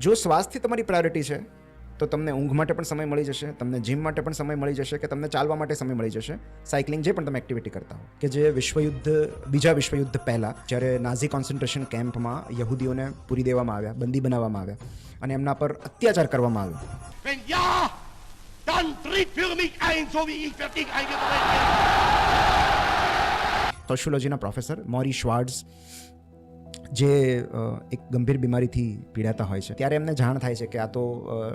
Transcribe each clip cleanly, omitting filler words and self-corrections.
જો સ્વાસ્થ્ય તમારી પ્રાયોરિટી છે તો તમને ઊંઘ માટે પણ સમય મળી જશે, તમને જીમ માટે પણ સમય મળી જશે, કે તમને ચાલવા માટે સમય મળી જશે, સાયકલિંગ જે પણ તમે એક્ટિવિટી કરતા હો. કે જે બીજા વિશ્વયુદ્ધ પહેલાં જ્યારે નાઝી કોન્સન્ટ્રેશન કેમ્પમાં યહૂદીઓને પૂરી દેવામાં આવ્યા, બંદી બનાવવામાં આવ્યા અને એમના પર અત્યાચાર કરવામાં આવ્યો. Wenn ja, dann tritt für mich ein, so wie ich für dich eingetreten bin. સોશિયોલોજીના પ્રોફેસર મોરી શ્વાર્ટ્ઝ જે એક ગંભીર બીમારીથી પીડાતા હોય છે, ત્યારે એમને જાણ થાય છે કે આ તો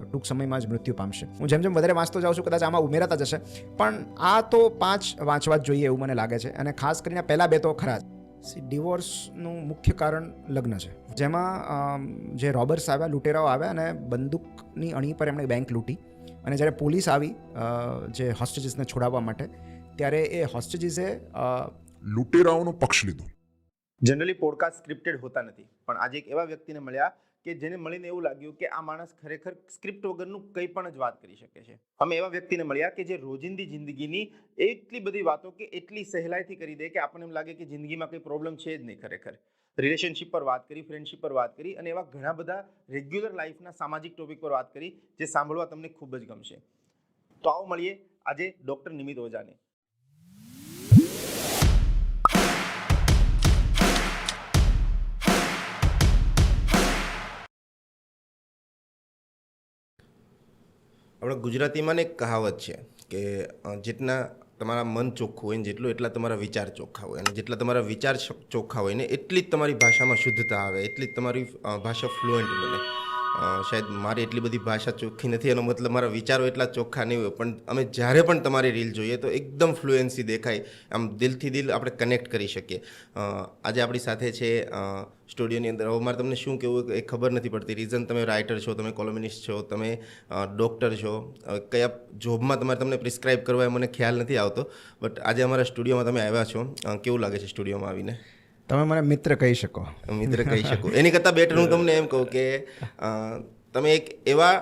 ટૂંક સમયમાં જ મૃત્યુ પામશે. હું જેમ જેમ વધારે વાંચતો જાઉં છું, કદાચ આમાં ઉમેરાતા જશે, પણ આ તો 5 વાંચવા જ જોઈએ એવું મને લાગે છે. અને ખાસ કરીને પહેલાં 2 તો ખરા જ. ડિવોર્સનું મુખ્ય કારણ લગ્ન છે, જેમાં જે રોબર્સ આવ્યા, લૂંટેરાઓ આવ્યા અને બંદૂકની અણી પર એમણે બેંક લૂંટી. અને જ્યારે પોલીસ આવી જે હોસ્ટેજીસને છોડાવવા માટે, ત્યારે એ હોસ્ટેજીસે લૂંટેરાઓનો પક્ષ લીધો. જનરલી પોડકાસ્ટ સ્ક્રિપ્ટેડ હોતા નથી, પણ આજે એક એવા વ્યક્તિને મળ્યા કે જેને મળીને એવું લાગ્યું કે આ માણસ ખરેખર સ્ક્રિપ્ટ વગરનું કંઈ પણ જ વાત કરી શકે છે. અમે એવા વ્યક્તિને મળ્યા કે જે રોજિંદી જિંદગીની એટલી બધી વાતો કે એટલી સહેલાઈથી કરી દે કે આપણને એમ લાગે કે જિંદગીમાં કંઈ પ્રોબ્લેમ છે જ નહીં. ખરેખર રિલેશનશિપ પર વાત કરી, ફ્રેન્ડશિપ પર વાત કરી, અને એવા ઘણા બધા રેગ્યુલર લાઈફના સામાજિક ટોપિક પર વાત કરી જે સાંભળવા તમને ખૂબ જ ગમશે. તો આવો મળીએ આજે ડૉક્ટર નિમિત ઓઝાને. આપણે ગુજરાતીમાં ને એક કહાવત છે કે જેટલા તમારા મન ચોખ્ખું હોય ને જેટલા તમારા વિચાર ચોખ્ખા હોય, અને જેટલા તમારા વિચાર ચોખ્ખા હોય ને એટલી જ તમારી ભાષામાં શુદ્ધતા આવે, એટલી જ તમારી ભાષા ફ્લુએન્ટ બને. શાયદ મારી એટલી બધી ભાષા ચોખ્ખી નથી, એનો મતલબ મારા વિચારો એટલા ચોખ્ખા નહીં હોય, પણ અમે જ્યારે પણ તમારી રીલ જોઈએ તો એકદમ ફ્લુએન્સી દેખાય, આમ દિલથી દિલ આપણે કનેક્ટ કરી શકીએ. આજે આપણી સાથે છે સ્ટુડિયોની અંદર. હવે મારે તમને શું કહેવું એ ખબર નથી પડતી. રીઝન તમે રાઇટર છો, તમે કોલમિનિસ્ટ છો, તમે ડૉક્ટર છો, કયા જોબમાં તમને પ્રિસ્ક્રાઇબ કરવા એ મને ખ્યાલ નથી આવતો, બટ આજે અમારા સ્ટુડિયોમાં તમે આવ્યા છો. કેવું લાગે છે સ્ટુડિયોમાં આવીને? તમે મને મિત્ર કહી શકો. મિત્ર કહી શકો. એની કરતાં બેટર હું તમને એમ કહું કે તમે એક એવા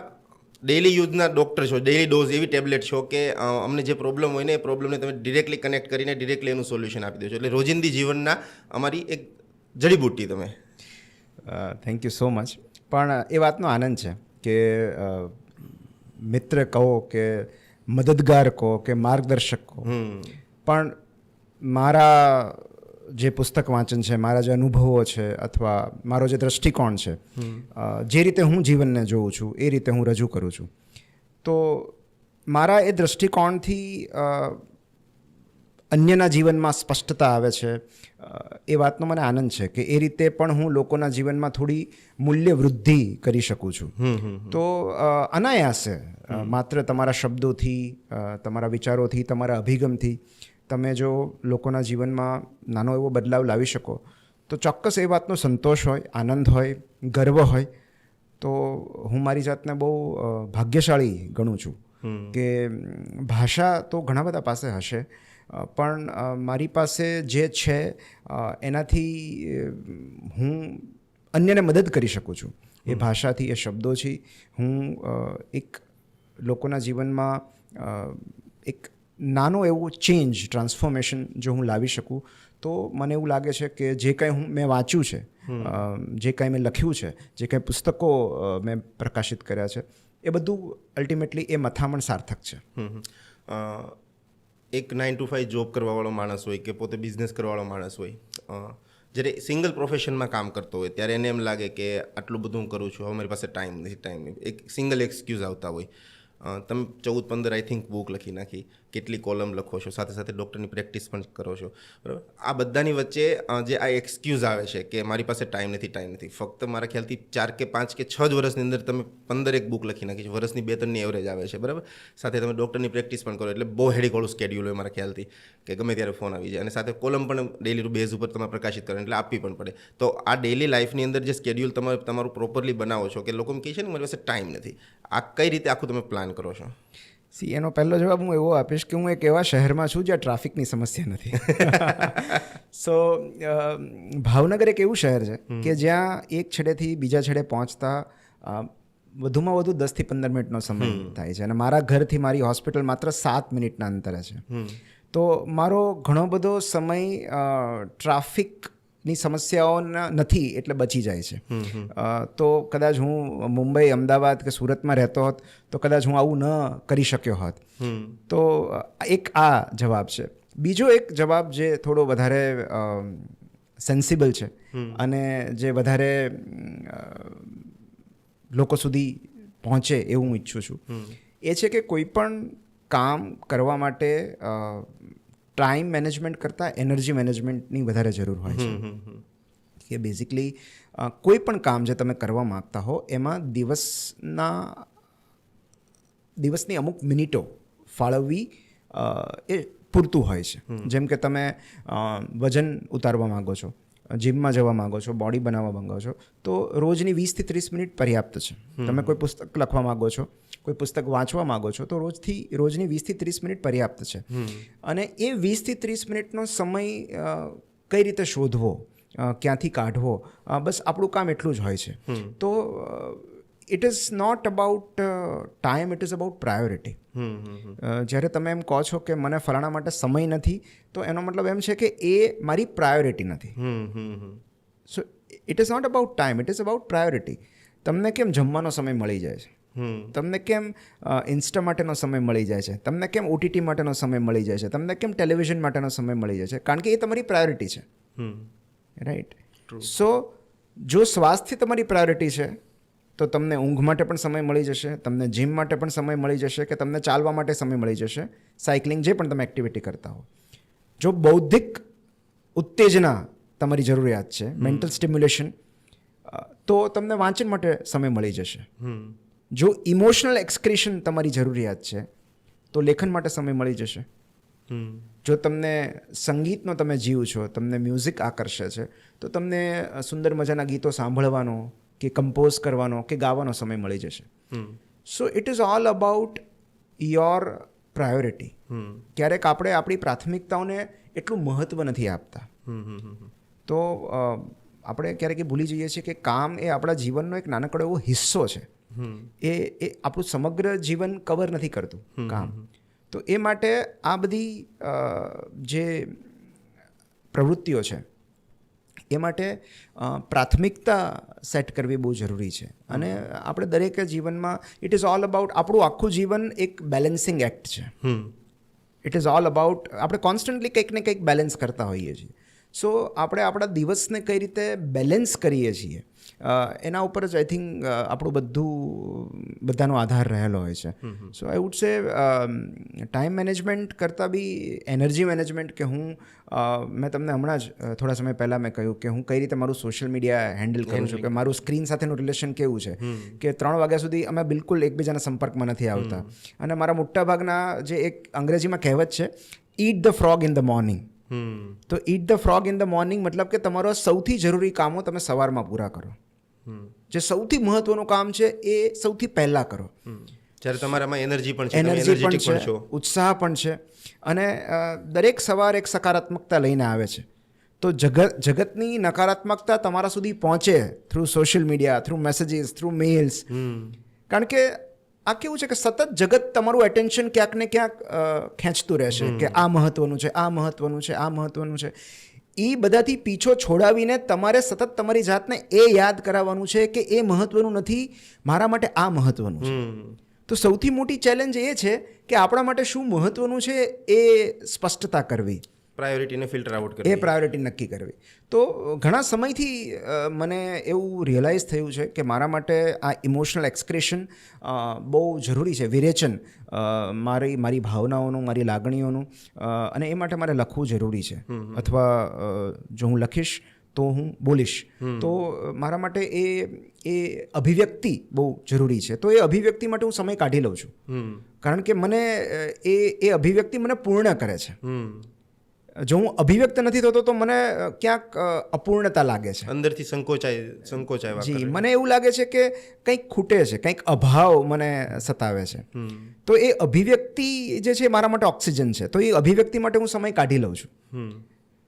ડેઇલી યુઝના ડૉક્ટર છો, ડેઇલી ડોઝ એવી ટેબ્લેટ છો કે અમને જે પ્રોબ્લેમ હોય ને એ પ્રોબ્લેમને તમે ડિરેક્ટલી કનેક્ટ કરીને ડિરેક્ટલી એનું સોલ્યુશન આપી દો છો. એટલે રોજિંદી જીવનના અમારી એક જડીબુટ્ટી તમે. Thank you so much. પણ એ વાતનો આનંદ છે કે મિત્ર કહો કે મદદગાર કહો કે માર્ગદર્શક કહો, પણ મારા જે પુસ્તક વાંચન છે, મારા જે અનુભવો છે, અથવા મારો જે દૃષ્ટિકોણ છે, જે રીતે હું જીવનને જોઉં છું એ રીતે હું રજૂ કરું છું. તો મારા એ દૃષ્ટિકોણથી અન્યના જીવનમાં સ્પષ્ટતા આવે છે. એ વાતનો મને આનંદ છે કે એ રીતે પણ હું લોકોના જીવનમાં થોડી મૂલ્ય વૃદ્ધિ કરી શકું છું. તો અનાયાસે માત્ર તમારા શબ્દોથી, તમારા વિચારોથી, તમારા અભિગમથી તમે જો લોકોના જીવનમાં નાનો એવો બદલાવ લાવી શકો તો ચોક્કસ એ વાતનો સંતોષ હોય, આનંદ હોય, ગર્વ હોય. તો હું મારી જાતને બહુ ભાગ્યશાળી ગણું છું કે ભાષા તો ઘણા બધા પાસે હશે, પણ મારી પાસે જે છે એનાથી હું અન્યને મદદ કરી શકું છું. એ ભાષાથી, એ શબ્દોથી હું એક લોકોના જીવનમાં એક નાનો એવું ચેન્જ, ટ્રાન્સફોર્મેશન જો હું લાવી શકું તો મને એવું લાગે છે કે જે કંઈ મેં વાંચ્યું છે, જે કંઈ મેં લખ્યું છે, જે કંઈ પુસ્તકો મેં પ્રકાશિત કર્યા છે, એ બધું અલ્ટિમેટલી એ મથામણ સાર્થક છે. એક 9 to 5 જોબ કરવાવાળો માણસ હોય કે પોતે બિઝનેસ કરવાવાળો માણસ હોય, જ્યારે સિંગલ પ્રોફેશનમાં કામ કરતો હોય ત્યારે એને એમ લાગે કે આટલું બધું હું કરું છું, હવે મારી પાસે ટાઈમ નહીં. એક સિંગલ એક્સક્યુઝ આવતા હોય. તમે 14-15 આઈ થિંક બુક લખી નાખી, કેટલી કોલમ લખો છો, સાથે સાથે ડૉક્ટરની પ્રેક્ટિસ પણ કરો છો, બરાબર. આ બધાની વચ્ચે જે આ એક્સક્યુઝ આવે છે કે મારી પાસે ટાઈમ નથી, ફક્ત મારા ખ્યાલથી 4 કે 5 કે 6 જ વર્ષની અંદર તમે 15 બુક લખી નાખી છે. વર્ષની 2-3ની એવરેજ આવે છે, બરાબર. સાથે તમે ડૉક્ટરની પ્રેક્ટિસ પણ કરો, એટલે બહુ હેડીકોળું સ્કેડ્યુલ હોય મારા ખ્યાલથી કે ગમે ત્યારે ફોન આવી જાય, અને સાથે કોલમ પણ ડેઇલી બેઝ ઉપર તમે પ્રકાશિત કરો એટલે આપવી પણ પડે. તો આ ડેઇલી લાઈફની અંદર જે સ્કેડ્યુલ તમારું પ્રોપરલી બનાવો છો કે લોકો કહે છે ને મારી પાસે ટાઈમ નથી, આ કઈ રીતે આખું તમે પ્લાન કરો છો? એનો પહેલો જવાબ હું એવો આપીશ કે હું એક એવા શહેરમાં છું જ્યાં ટ્રાફિકની સમસ્યા નથી. સો ભાવનગર એક એવું શહેર છે કે જ્યાં એક છેડેથી બીજા છેડે પહોંચતા વધુમાં વધુ 10 થી 15 મિનિટનો સમય થાય છે, અને મારા ઘરથી મારી હોસ્પિટલ માત્ર 7 મિનિટના અંતરે છે. તો મારો ઘણો બધો સમય ટ્રાફિક ની સમસ્યાઓના નથી એટલે બચી જાય છે. તો કદાચ હું મુંબઈ, અમદાવાદ કે સુરતમાં રહેતો હોત તો કદાચ હું આવું ન કરી શક્યો હોત. તો એક આ જવાબ છે. બીજો એક જવાબ જે થોડો વધારે સેન્સિબલ છે અને જે વધારે લોકો સુધી પહોંચે એવું હું ઈચ્છું છું, એ છે કે કોઈ પણ કામ કરવા માટે ટાઈમ મેનેજમેન્ટ કરતાં એનર્જી મેનેજમેન્ટની વધારે જરૂર હોય છે. કે બેઝિકલી કોઈ પણ કામ જે તમે કરવા માગતા હો એમાં દિવસની અમુક મિનિટો ફાળવવી એ પૂરતું હોય છે. જેમ કે તમે વજન ઉતારવા માગો છો, જીમમાં જવા માગો છો, બોડી બનાવવા માગો છો, તો રોજની 20 થી 30 મિનિટ પર્યાપ્ત છે. તમે કોઈ પુસ્તક લખવા માગો છો, કોઈ પુસ્તક વાંચવા માગો છો, તો રોજની 20 થી 30 મિનિટ પર્યાપ્ત છે. અને એ 20 થી 30 મિનિટનો સમય કઈ રીતે શોધવો, ક્યાંથી કાઢવો, બસ આપણું કામ એટલું જ હોય છે. તો it is not about time, it is about priority. જ્યારે તમે એમ કહો છો કે મને ફલાણા માટે સમય નથી, તો એનો મતલબ એમ છે કે એ મારી પ્રાયોરિટી નથી. So it is not about time, it is about priority. તમને કેમ જમવાનો સમય મળી જાય છે, તમને કેમ ઇન્સ્ટા માટેનો સમય મળી જાય છે, તમને કેમ OTT માટેનો સમય મળી જાય છે, તમને કેમ ટેલિવિઝન માટેનો સમય મળી જાય છે? કારણ કે એ તમારી પ્રાયોરિટી છે, રાઈટ? સો જો સ્વાસ્થ્ય તમારી પ્રાયોરિટી છે તો તમને ઊંઘ માટે પણ સમય મળી જશે, તમને જીમ માટે પણ સમય મળી જશે, કે તમને ચાલવા માટે સમય મળી જશે, સાયકલિંગ, જે પણ તમે એક્ટિવિટી કરતા હો. જો બૌદ્ધિક ઉત્તેજના તમારી જરૂરિયાત છે, મેન્ટલ સ્ટિમ્યુલેશન, તો તમને વાંચન માટે સમય મળી જશે. જો ઇમોશનલ એક્સક્રેશન તમારી જરૂરિયાત છે તો લેખન માટે સમય મળી જશે. જો તમને સંગીતનો તમે જીવ છો, તમને મ્યુઝિક આકર્ષે છે, તો તમને સુંદર મજાના ગીતો સાંભળવાનો કે કમ્પોઝ કરવાનો કે ગાવાનો સમય મળી જશે. સો it is all about your priority. ક્યારેક આપણે આપણી પ્રાથમિકતાઓને એટલું મહત્ત્વ નથી આપતા. તો આપણે ક્યારેક એ ભૂલી જઈએ છીએ કે કામ એ આપણા જીવનનો એક નાનકડો એવો હિસ્સો છે. એ આપણું સમગ્ર જીવન કવર નથી કરતું કામ. તો એ માટે આ બધી જે પ્રવૃત્તિઓ છે એ માટે પ્રાથમિકતા સેટ કરવી બહુ જરૂરી છે. અને આપણે દરેક જીવનમાં ઇટ ઇઝ ઓલ અબાઉટ, આપણું આખું જીવન એક બેલેન્સિંગ એક્ટ છે. ઇટ ઇઝ ઓલ અબાઉટ, આપણે કોન્સ્ટન્ટલી કંઈક ને કંઈક બેલેન્સ કરતા હોઈએ છીએ. સો આપણે આપણા દિવસને કઈ રીતે બેલેન્સ કરીએ છીએ એના ઉપર જ આઈ થિંક આપણું બધાનો આધાર રહેલો હોય છે. So I would say time management કરતાં બી એનર્જી મેનેજમેન્ટ, કે મેં તમને હમણાં જ થોડા સમય પહેલાં મેં કહ્યું કે હું કઈ રીતે મારું સોશિયલ મીડિયા હેન્ડલ કરું છું, કે મારું સ્ક્રીન સાથેનું રિલેશન કેવું છે, કે 3 વાગ્યા સુધી અમે બિલકુલ એકબીજાના સંપર્કમાં નથી આવતા. અને મારા મોટાભાગના જે એક અંગ્રેજીમાં કહેવત છે, eat the frog in the morning. તો eat the frog in the morning મતલબ કે તમારો સૌથી જરૂરી કામો તમે સવારમાં પૂરા કરો. જે સૌથી મહત્વનું કામ છે એ સૌથી પહેલાં કરો. જ્યારે તમારામાં એનર્જી પણ છે, એનર્જી પણ છે, ઉત્સાહ પણ છે, અને દરેક સવાર એક સકારાત્મકતા લઈને આવે છે. તો જગતની નકારાત્મકતા તમારા સુધી પહોંચે through social media, through messages, through mails. કારણ કે આ કેવું છે કે સતત જગત તમારું એટેન્શન ક્યાંક ને ક્યાંક ખેંચતું રહેશે, કે આ મહત્વનું છે, આ મહત્વનું છે, આ મહત્વનું છે. એ બધાથી પીછો છોડાવીને તમારે સતત તમારી જાતને એ યાદ કરાવવાનું છે કે એ મહત્વનું નથી, મારા માટે આ મહત્વનું છે. તો સૌથી મોટી ચેલેન્જ એ છે કે આપણા માટે શું મહત્વનું છે એ સ્પષ્ટતા કરવી, પ્રાયોરિટીને ફિલ્ટર આઉટ કરવી, એ પ્રાયોરિટી નક્કી કરવી. તો ઘણા સમયથી મને એવું રિયલાઇઝ થયું છે કે મારા માટે આ ઇમોશનલ એક્સપ્રેશન બહુ જરૂરી છે, વિરેચન, મારી ભાવનાઓનું, મારી લાગણીઓનું, અને એ માટે મારે લખવું જરૂરી છે. અથવા જો હું લખીશ તો હું બોલીશ, તો મારા માટે એ અભિવ્યક્તિ બહુ જરૂરી છે. તો એ અભિવ્યક્તિ માટે હું સમય કાઢી લઉં છું, કારણ કે મને એ અભિવ્યક્તિ મને પૂર્ણ કરે છે. જો હું અભિવ્યક્ત નથી થતો તો મને ક્યાંક અપૂર્ણતા લાગે છે, અંદરથી સંકોચાય. જી, મને એવું લાગે છે કે કંઈક ખૂટે છે, કંઈક અભાવ મને સતાવે છે. તો એ અભિવ્યક્તિ જે છે મારા માટે ઓક્સિજન છે. તો એ અભિવ્યક્તિ માટે હું સમય કાઢી લઉં છું.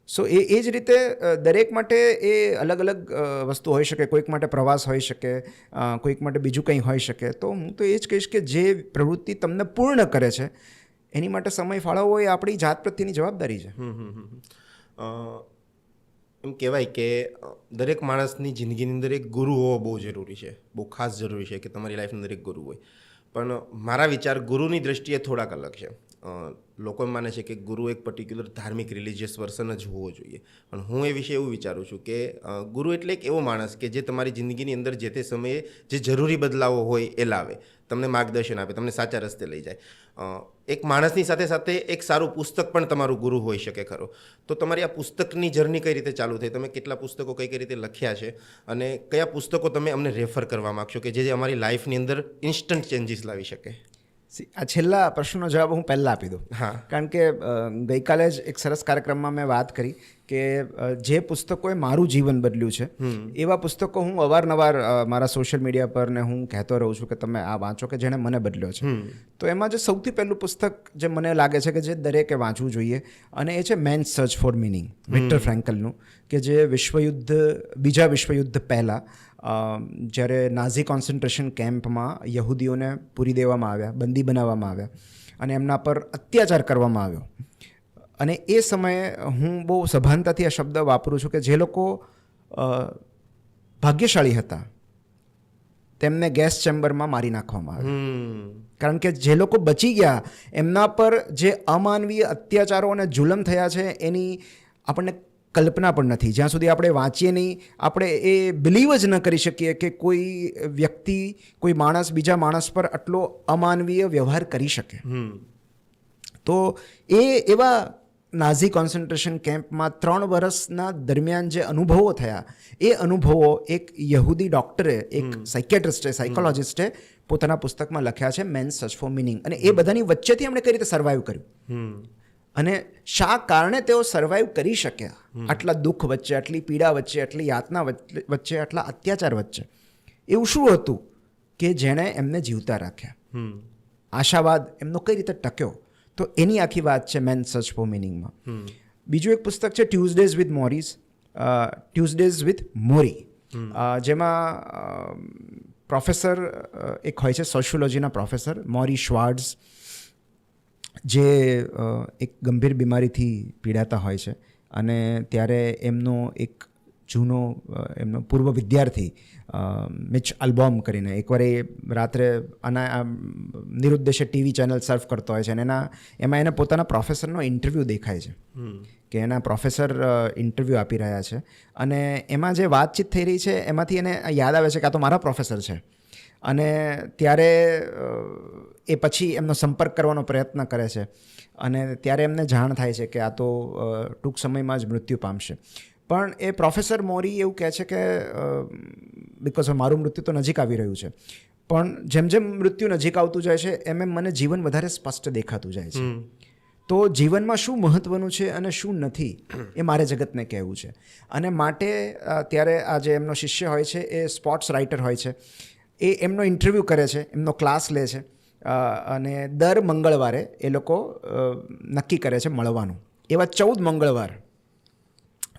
સો એ જ રીતે દરેક માટે એ અલગ અલગ વસ્તુ હોઈ શકે. કોઈક માટે પ્રવાસ હોઈ શકે, કોઈક માટે બીજું કંઈ હોઈ શકે. તો હું તો એ જ કહીશ કે જે પ્રવૃત્તિ તમને પૂર્ણ કરે છે એની માટે સમય ફાળવવો એ આપણી જાત પ્રત્યેની જવાબદારી છે. એમ કહેવાય કે દરેક માણસની જિંદગીની અંદર એક ગુરુ હોવો બહુ જરૂરી છે, બહુ ખાસ જરૂરી છે કે તમારી લાઈફની અંદર એક ગુરુ હોય. પણ મારા વિચાર ગુરુની દ્રષ્ટિએ થોડાક અલગ છે. લોકો એમ માને છે કે ગુરુ એક પર્ટિક્યુલર ધાર્મિક રિલિજિયસ પર્સન જ હોવો જોઈએ, પણ હું એ વિશે એવું વિચારું છું કે ગુરુ એટલે એક એવો માણસ કે જે તમારી જિંદગીની અંદર જે તે સમયે જે જરૂરી બદલાવો હોય એ લાવે, તમને માર્ગદર્શન આપે, તમને સાચા રસ્તે લઈ જાય. એક માણસની સાથે સાથે એક સારું પુસ્તક પણ તમારું ગુરુ હોઈ શકે ખરો. તો તમારી આ પુસ્તકની જર્ની કઈ રીતે ચાલુ થઈ, તમે કેટલા પુસ્તકો કઈ કઈ રીતે લખ્યા છે, અને કયા પુસ્તકો તમે અમને રેફર કરવા માગશો કે જે અમારી લાઈફની અંદર ઇન્સ્ટન્ટ ચેન્જીસ લાવી શકે? આ છેલ્લા પ્રશ્નનો જવાબ હું પહેલાં આપી દઉં. હા. કારણ કે ગઈકાલે જ એક સરસ કાર્યક્રમમાં મેં વાત કરી કે જે પુસ્તકોએ મારું જીવન બદલ્યું છે એવા પુસ્તકો હું અવારનવાર મારા સોશિયલ મીડિયા પર ને હું કહેતો રહું છું કે તમે આ વાંચો કે જેણે મને બદલ્યો છે. તો એમાં જે સૌથી પહેલું પુસ્તક જે મને લાગે છે કે જે દરેકે વાંચવું જોઈએ, અને એ છે man's search for meaning, Victor ફ્રેન્કલનું, કે જે બીજા વિશ્વયુદ્ધ પહેલાં જ્યારે નાઝી કોન્સન્ટ્રેશન કેમ્પમાં યહૂદીઓને પૂરી દેવામાં આવ્યા, બંદી બનાવવામાં આવ્યા અને એમના પર અત્યાચાર કરવામાં આવ્યો. અને એ સમયે હું બહુ સભાનતાથી આ શબ્દ વાપરું છું કે જે લોકો ભાગ્યશાળી હતા તેમને ગેસ ચેમ્બરમાં મારી નાખવામાં આવ્યા. કારણ કે જે લોકો બચી ગયા એમના પર જે અમાનવીય અત્યાચારો અને જુલમ થયા છે એની આપણને કલ્પના પણ નથી. જ્યાં સુધી આપણે વાંચીએ નહીં, આપણે એ બિલીવ જ ન કરી શકીએ કે કોઈ વ્યક્તિ, કોઈ માણસ બીજા માણસ પર આટલો અમાનવીય વ્યવહાર કરી શકે. તો એવા નાઝી કોન્સન્ટ્રેશન કેમ્પમાં 3 વર્ષના દરમિયાન જે અનુભવો થયા, એ અનુભવો એક યહૂદી ડૉક્ટરે, એક સાયકેટ્રિસ્ટે, સાયકોલોજિસ્ટે પોતાના પુસ્તકમાં લખ્યા છે, મેન્સ સર્ચ ફોર મિનિંગ. અને એ બધાની વચ્ચેથી એમણે કઈ રીતે સર્વાઈવ કર્યું અને શા કારણે તેઓ સર્વાઈવ કરી શક્યા આટલા દુઃખ વચ્ચે, આટલી પીડા વચ્ચે, આટલી યાતના વચ્ચે, આટલા અત્યાચાર વચ્ચે. એવું શું હતું કે જેણે એમને જીવતા રાખ્યા, આશાવાદ એમનો કઈ રીતે ટક્યો? તો એની આખી વાત છે મેન્સ સર્ચ ફોર મિનિંગમાં. બીજું એક પુસ્તક છે ટ્યુઝડેઝ વિથ મોરી, જેમાં પ્રોફેસર એક હોય છે, સોશિયોલોજીના પ્રોફેસર મોરી શ્વાર્ટ્ઝ, જે એક ગંભીર બીમારીથી પીડાતા હોય છે. અને ત્યારે એમનો એક જૂનો એમનો પૂર્વ વિદ્યાર્થી મિચ આલ્બોમ કરીને એકવાર એ રાત્રે નિરુદ્દેશે ટીવી ચેનલ સર્ફ કરતો હોય છે, અને એમાં એને પોતાના પ્રોફેસરનો ઇન્ટરવ્યૂ દેખાય છે કે એના પ્રોફેસર ઇન્ટરવ્યૂ આપી રહ્યા છે. અને એમાં જે વાતચીત થઈ રહી છે એમાંથી એને યાદ આવે છે કે આ તો મારા પ્રોફેસર છે. અને ત્યારે એ પછી એમનો સંપર્ક કરવાનો પ્રયત્ન કરે છે, અને ત્યારે એમને જાણ થાય છે કે આ તો ટૂંક સમયમાં જ મૃત્યુ પામશે. પણ એ પ્રોફેસર મોરી એવું કહે છે કે બિકોઝ મારું મૃત્યુ તો નજીક આવી રહ્યું છે, પણ જેમ જેમ મૃત્યુ નજીક આવતું જાય છે એમ મને જીવન વધારે સ્પષ્ટ દેખાતું જાય છે. તો જીવનમાં શું મહત્ત્વનું છે અને શું નથી એ મારે જગતને કહેવું છે. અને માટે ત્યારે આ જે એમનો શિષ્ય હોય છે એ સ્પોર્ટ્સ રાઇટર હોય છે, એ એમનો ઇન્ટરવ્યૂ કરે છે, એમનો ક્લાસ લે છે, અને દર મંગળવારે એ લોકો નક્કી કરે છે મળવાનું. એવા 14 મંગળવાર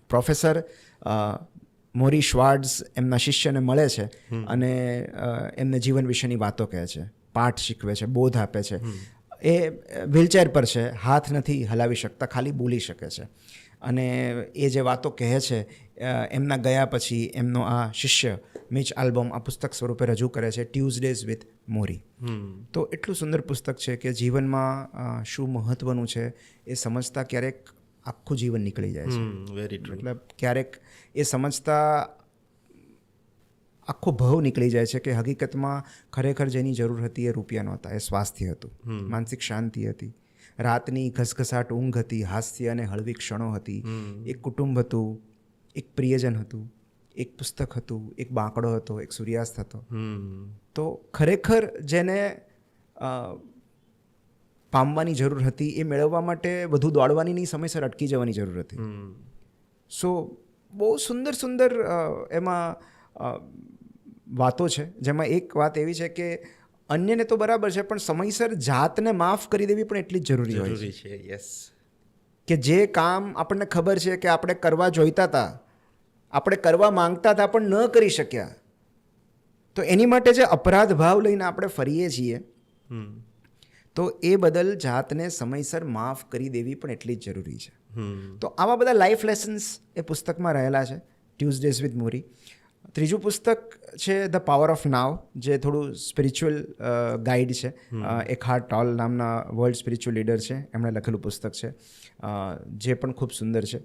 પ્રોફેસર મોરી શ્વાર્ટ્ઝ એમના શિષ્યને મળે છે અને એમને જીવન વિશેની વાતો કહે છે, પાઠ શીખવે છે, બોધ આપે છે. એ વ્હીલચેર પર છે, હાથ નથી હલાવી શકતા, ખાલી બોલી શકે છે. અને એ જે વાતો કહે છે એમના ગયા પછી એમનો આ શિષ્ય મિચ આલ્બોમ આ પુસ્તક સ્વરૂપે રજૂ કરે છે, ટ્યુઝડેઝ વિથ મોરી. તો એટલું સુંદર પુસ્તક છે કે જીવનમાં શું મહત્ત્વનું છે એ સમજતા ક્યારેક આખું જીવન નીકળી જાય છે. Very true. એટલે ક્યારેક એ સમજતા આખો ભાવ નીકળી જાય છે કે હકીકતમાં ખરેખર જેની જરૂર હતી એ રૂપિયા નહોતા, એ સ્વાસ્થ્ય હતું, માનસિક શાંતિ હતી, રાતની ઘસઘસાટ ઊંઘ હતી, હાસ્ય અને હળવી ક્ષણો હતી, એક કુટુંબ હતું, એક પ્રિયજન હતું, એક પુસ્તક હતું, એક બાંકડો હતો, એક સૂર્યાસ્ત હતો. તો ખરેખર જેને પામવાની જરૂર હતી એ મેળવવા માટે વધુ દોડવાની નહીં, સમયસર અટકી જવાની જરૂર હતી. સો બહુ સુંદર સુંદર એમાં વાતો છે, જેમાં એક વાત એવી છે કે અન્યને તો બરાબર છે પણ સમયસર જાતને માફ કરી દેવી પણ એટલી જ જરૂરી હોય છે. યસ. કે જે કામ આપણને ખબર છે કે આપણે કરવા જોઈતા હતા, આપણે કરવા માંગતા હતા પણ ન કરી શક્યા, તો એની માટે જે અપરાધ ભાવ લઈને આપણે ફરીએ છીએ, તો એ બદલ જાતને સમયસર માફ કરી દેવી પણ એટલી જ જરૂરી છે. તો આવા બધા લાઈફ લેસન્સ એ પુસ્તકમાં રહેલા છે, ટ્યુઝડેઝ વિથ મોરી. ત્રીજું પુસ્તક છે ધ પાવર ઓફ નાવ, જે થોડું સ્પિરિચ્યુઅલ ગાઈડ છે. એખાર્ટ ટોલ નામના વર્લ્ડ સ્પિરિચ્યુઅલ લીડર છે, એમણે લખેલું પુસ્તક છે, જે પણ ખૂબ સુંદર છે.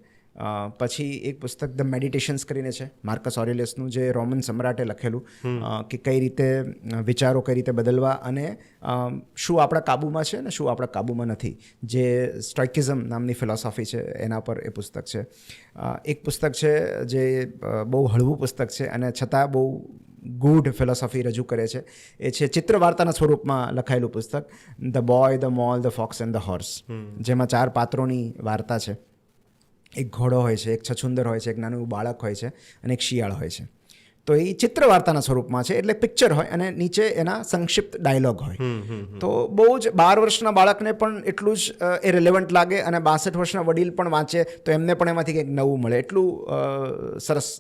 પછી એક પુસ્તક ધ મેડિટેશન્સ કરીને છે, માર્કસ ઓરેલિયસનું, જે રોમન સમ્રાટે લખેલું, કે કઈ રીતે વિચારો કઈ રીતે બદલવા અને શું આપણા કાબૂમાં છે ને શું આપણા કાબૂમાં નથી, જે સ્ટોઇકિઝમ નામની ફિલોસોફી છે એના પર એ પુસ્તક છે. એક પુસ્તક છે જે બહુ હળવું પુસ્તક છે અને છતાં બહુ ગૂઢ ફિલોસોફી રજૂ કરે છે, એ છે ચિત્ર વાર્તાના સ્વરૂપમાં લખાયેલું પુસ્તક the boy, the mall, the fox and the horse, જેમાં 4 પાત્રોની વાર્તા છે. એક ઘોડો હોય છે, એક છછુંદર હોય છે, એક નાનું બાળક હોય છે અને એક શિયાળ હોય છે. તો એ ચિત્ર વાર્તાના સ્વરૂપમાં છે, એટલે પિક્ચર હોય અને નીચે એના સંક્ષિપ્ત ડાયલોગ હોય. તો બહુ જ 12 વર્ષના બાળકને પણ એટલું જ એ રિલેવન્ટ લાગે અને 62 વર્ષના વડીલ પણ વાંચે તો એમને પણ એમાંથી કંઈક નવું મળે. એટલું સરસ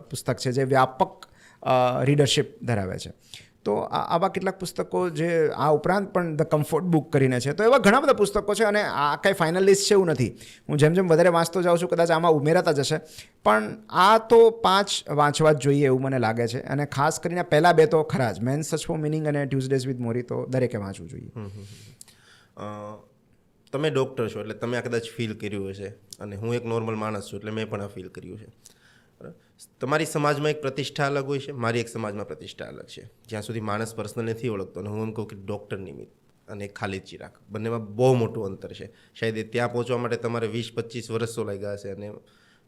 પુસ્તક છે, જે વ્યાપક રીડરશિપ ધરાવે છે. તો આવા કેટલાક પુસ્તકો, જે આ ઉપરાંત પણ ધ કમ્ફર્ટ બુક કરીને છે. તો એવા ઘણા બધા પુસ્તકો છે અને આ કાંઈ ફાઇનલ લિસ્ટ છે એવું નથી. હું જેમ જેમ વધારે વાંચતો જાઉં છું કદાચ આમાં ઉમેરાતા જશે, પણ આ તો 5 વાંચવા જ જોઈએ એવું મને લાગે છે. અને ખાસ કરીને પહેલાં 2 તો ખરા જ, મેન્સ સર્ચ ફોર મિનિંગ અને ટ્યુઝડેઝ વિથ મોરી તો દરેકે વાંચવું જોઈએ. તમે ડૉક્ટર છો એટલે તમે આ કદાચ ફીલ કર્યું હશે, અને હું એક નોર્મલ માણસ છું એટલે મેં પણ આ ફીલ કર્યું છે. તમારી સમાજમાં એક પ્રતિષ્ઠા અલગ હોય છે, મારી એક સમાજમાં પ્રતિષ્ઠા અલગ છે. જ્યાં સુધી માણસ પર્સનલ નથી ઓળખતો અને હું એમ કહું કે ડૉક્ટર નિમિત્ત અને ખાલિદ ચિરાગ, બંનેમાં બહુ મોટું અંતર છે. શાયદ ત્યાં પહોંચવા માટે તમારે 20-25 વર્ષો લાગ્યા હશે, અને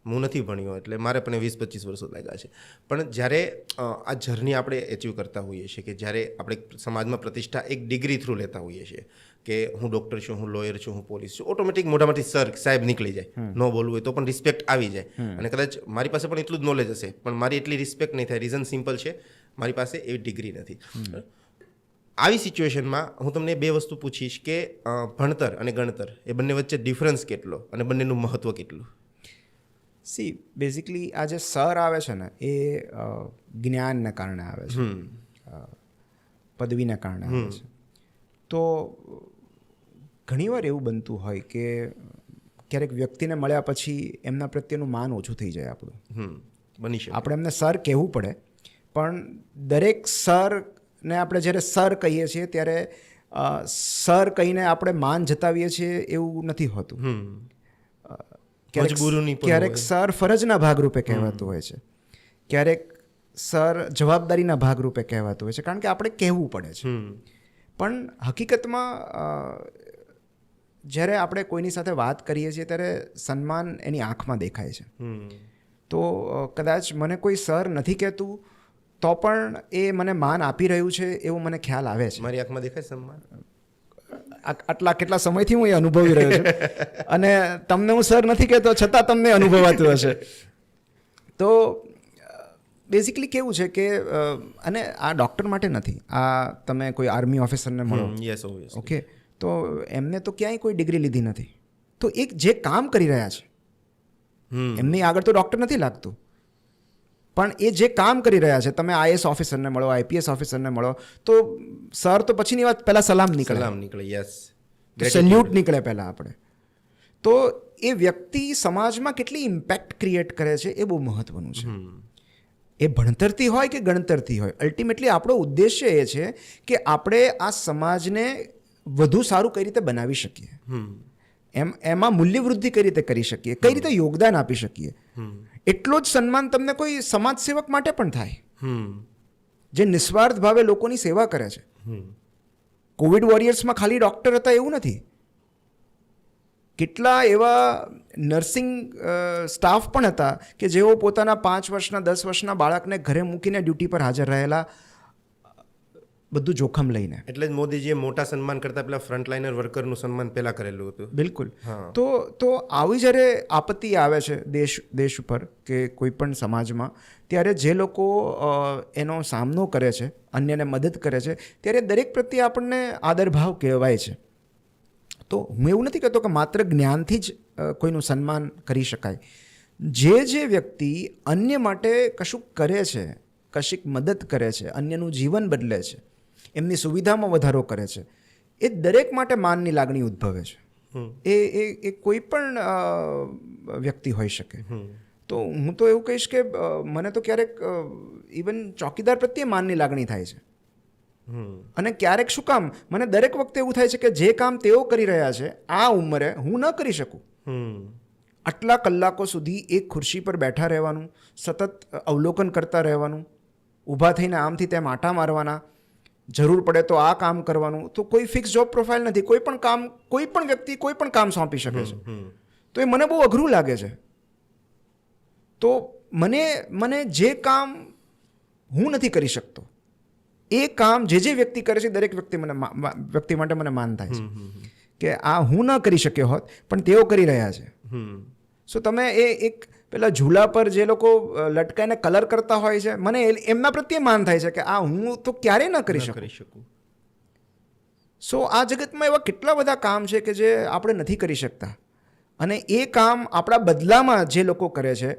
હું નથી ભણ્યો એટલે મારે પણ 20-25 વર્ષો લાગ્યા છે. પણ જ્યારે આ જર્ની આપણે એચીવ કરતા હોઈએ છીએ, કે જ્યારે આપણે સમાજમાં પ્રતિષ્ઠા એક ડિગ્રી થ્રુ લેતા હોઈએ છીએ, કે હું ડૉક્ટર છું, હું લોયર છું, હું પોલીસ છું, ઓટોમેટિક મોટામાંથી સર સાહેબ નીકળી જાય. ન બોલવું હોય તો પણ રિસ્પેક્ટ આવી જાય. અને કદાચ મારી પાસે પણ એટલું જ નોલેજ હશે પણ મારી એટલી રિસ્પેક્ટ નહીં થાય. રીઝન સિમ્પલ છે, મારી પાસે એવી ડિગ્રી નથી. આવી સિચ્યુએશનમાં હું તમને 2 વસ્તુ પૂછીશ કે ભણતર અને ગણતર એ બંને વચ્ચે ડિફરન્સ કેટલો અને બંનેનું મહત્ત્વ કેટલું? સી, બેઝિકલી આ જે સર આવે છે ને એ જ્ઞાનને કારણે આવે છે, પદવીને કારણે આવે છે. તો ઘણીવાર એવું બનતું હોય કે ક્યારેક વ્યક્તિને મળ્યા પછી એમના પ્રત્યેનું માન ઓછું થઈ જાય આપણું. બની શકે. આપણે એમને સર કહેવું પડે, પણ દરેક સરને આપણે જ્યારે સર કહીએ છીએ ત્યારે સર કહીને આપણે માન જતાવીએ છીએ એવું નથી હોતું. ક્યારેક સર ફરજના ભાગરૂપે કહેવાતું હોય છે, ક્યારેક સર જવાબદારીના ભાગરૂપે કહેવાતું હોય છે, કારણ કે આપણે કહેવું પડે છે. પણ હકીકતમાં જ્યારે આપણે કોઈની સાથે વાત કરીએ છીએ ત્યારે સન્માન એની આંખમાં દેખાય છે. તો કદાચ મને કોઈ સર નથી કહેતું તો પણ એ મને માન આપી રહ્યું છે એવું મને ખ્યાલ આવે છે. મારી આંખમાં દેખાય સન્માન? આટલા કેટલા સમયથી હું એ અનુભવી રહ્યો છું અને તમને હું સર નથી કહેતો છતાં તમને અનુભવાતું હશે. તો બેઝિકલી કેવું છે કે, અને આ ડૉક્ટર માટે નથી, આ તમે કોઈ આર્મી ઓફિસરને મળો, ઓકે, તો એમને તો ક્યાંય કોઈ ડિગ્રી લીધી નથી, તો એક જે કામ કરી રહ્યા છે એમની આગળ તો ડૉક્ટર નથી લાગતું, પણ એ જે કામ કરી રહ્યા છે, તમે આઈએસ ઓફિસરને મળો, આઈપીએસ ઓફિસરને મળો, તો સર તો પછીની વાત પહેલાં સલામ નીકળે, યસ, સેલ્યુટ નીકળે પહેલાં આપણે. તો એ વ્યક્તિ સમાજમાં કેટલી ઇમ્પેક્ટ ક્રિએટ કરે છે એ બહુ મહત્વનું છે. એ ભણતરથી હોય કે ગણતરથી હોય, અલ્ટિમેટલી આપણો ઉદ્દેશ્ય એ છે કે આપણે આ સમાજને વધુ સારું કઈ રીતે બનાવી શકીએ, એમાં મૂલ્યવૃદ્ધિ કઈ રીતે કરી શકીએ, કઈ રીતે યોગદાન આપી શકીએ. એટલો જ સન્માન તમને કોઈ સમાજ સેવક માટે પણ થાય, જે નિસ્વાર્થ ભાવે લોકોની સેવા કરે છે. કોવિડ વોરિયર્સમાં ખાલી ડૉક્ટર હતા એવું નથી, કેટલા એવા નર્સિંગ સ્ટાફ પણ હતા કે જેઓ પોતાના 5 વર્ષના 10 વર્ષના બાળકને ઘરે મૂકીને ડ્યુટી પર હાજર રહેલા, બધું જોખમ લઈને. એટલે જ મોદીજીએ મોટા સન્માન કરતાં પહેલાં ફ્રન્ટલાઇનર વર્કરનું સન્માન પહેલાં કરેલું હતું. બિલકુલ. તો આવી જ્યારે આપત્તિ આવે છે દેશ ઉપર કે કોઈ પણ સમાજમાં, ત્યારે જે લોકો એનો સામનો કરે છે, અન્યને મદદ કરે છે, ત્યારે દરેક પ્રત્યે આપણને આદરભાવ કહેવાય છે. તો હું એવું નથી કહેતો કે માત્ર જ્ઞાનથી જ કોઈનું સન્માન કરી શકાય. જે વ્યક્તિ અન્ય માટે કશુંક કરે છે, કશીક મદદ કરે છે, અન્યનું જીવન બદલે છે, એમની સુવિધામાં વધારો કરે છે, એ દરેક માટે માનની લાગણી ઉદ્ભવે છે. એ એ કોઈ પણ વ્યક્તિ હોઈ શકે. તો હું તો એવું કહીશ કે મને તો ક્યારેક ઇવન ચોકીદાર પ્રત્યે માનની લાગણી થાય છે. અને ક્યારેક શું કામ મને દરેક વખતે એવું થાય છે કે જે કામ તેઓ કરી રહ્યા છે આ ઉંમરે હું ન કરી શકું. આટલા કલાકો સુધી એક ખુરશી પર બેઠા રહેવાનું, સતત અવલોકન કરતા રહેવાનું, ઊભા થઈને આમથી તેમ આંટા મારવાના, જરૂર પડે તો આ કામ કરવાનું. તો કોઈ ફિક્સ જોબ પ્રોફાઇલ નથી. કોઈ પણ કામ કોઈ પણ વ્યક્તિ કોઈ પણ કામ સોંપી શકે છે. તો એ મને બહુ અઘરું લાગે છે. તો મને જે કામ હું નથી કરી શકતો એ કામ જે વ્યક્તિ કરે છે દરેક વ્યક્તિ માટે મને માન થાય છે કે આ હું ન કરી શક્યો હોત પણ તેઓ કરી રહ્યા છે. સો તમે એ એક પેલા ઝૂલા પર જે લોકો લટકાઈને કલર કરતા હોય છે, મને એમના પ્રત્યે માન થાય છે કે આ હું તો ક્યારેય ન કરી શકું. સો આ જગતમાં એવા કેટલા બધા કામ છે કે જે આપણે નથી કરી શકતા, અને એ કામ આપણા બદલામાં જે લોકો કરે છે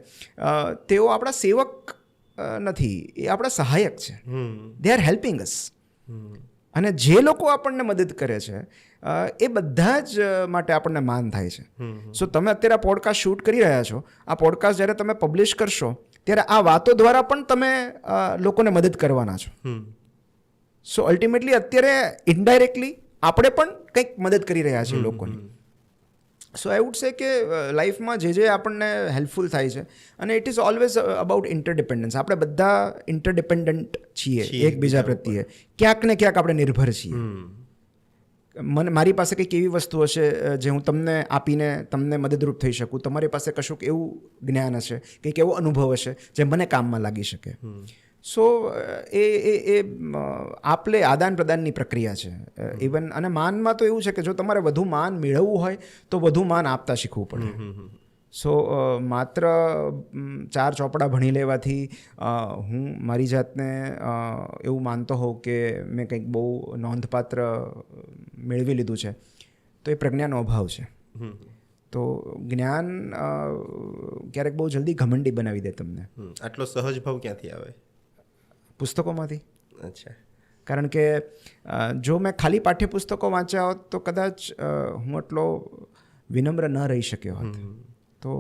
તેઓ આપણા સેવક નથી, એ આપણા સહાયક છે. દે આર હેલ્પિંગ અસ. અને જે લોકો આપણને મદદ કરે છે એ બધા જ માટે આપણને માન થાય છે. સો તમે અત્યારે આ પોડકાસ્ટ શૂટ કરી રહ્યા છો, આ પોડકાસ્ટ જ્યારે તમે પબ્લિશ કરશો ત્યારે આ વાતો દ્વારા પણ તમે લોકોને મદદ કરવાના છો. સો અલ્ટિમેટલી અત્યારે ઇનડાયરેક્ટલી આપણે પણ કંઈક મદદ કરી રહ્યા છીએ લોકોની. સો આઈ વુડ સે કે લાઈફમાં જે આપણને હેલ્પફુલ થાય છે, અને ઇટ ઇઝ ઓલવેઝ અબાઉટ ઇન્ટરડિપેન્ડન્સ. આપણે બધા ઇન્ટરડિપેન્ડન્ટ છીએ એકબીજા પ્રત્યે, ક્યાંક ને ક્યાંક આપણે નિર્ભર છીએ. મારી પાસે કંઈક એવી વસ્તુ હશે જે હું તમને આપીને તમને મદદરૂપ થઈ શકું, તમારી પાસે કશુંક એવું જ્ઞાન હશે, કંઈક એવો અનુભવ હશે જે મને કામમાં લાગી શકે. સો એ આપલે આદાન પ્રદાનની પ્રક્રિયા છે ઇવન. અને માનમાં તો એવું છે કે જો તમારે વધુ માન મેળવવું હોય તો વધુ માન આપતા શીખવું પડે. સો માત્ર 4 ચોપડા ભણી લેવાથી હું મારી જાતને એવું માનતો હોઉં કે મેં કંઈક બહુ નોંધપાત્ર મેળવી લીધું છે, તો એ પ્રજ્ઞાનો અભાવ છે. તો જ્ઞાન ક્યારેક બહુ જલ્દી ઘમંડી બનાવી દે તમને. આટલો સહજ ભાવ ક્યાંથી આવે? પુસ્તકોમાંથી. અચ્છા. કારણ કે જો મેં ખાલી પાઠ્યપુસ્તકો વાંચ્યા હોત તો કદાચ હું એટલો વિનમ્ર ન રહી શક્યો હોત. તો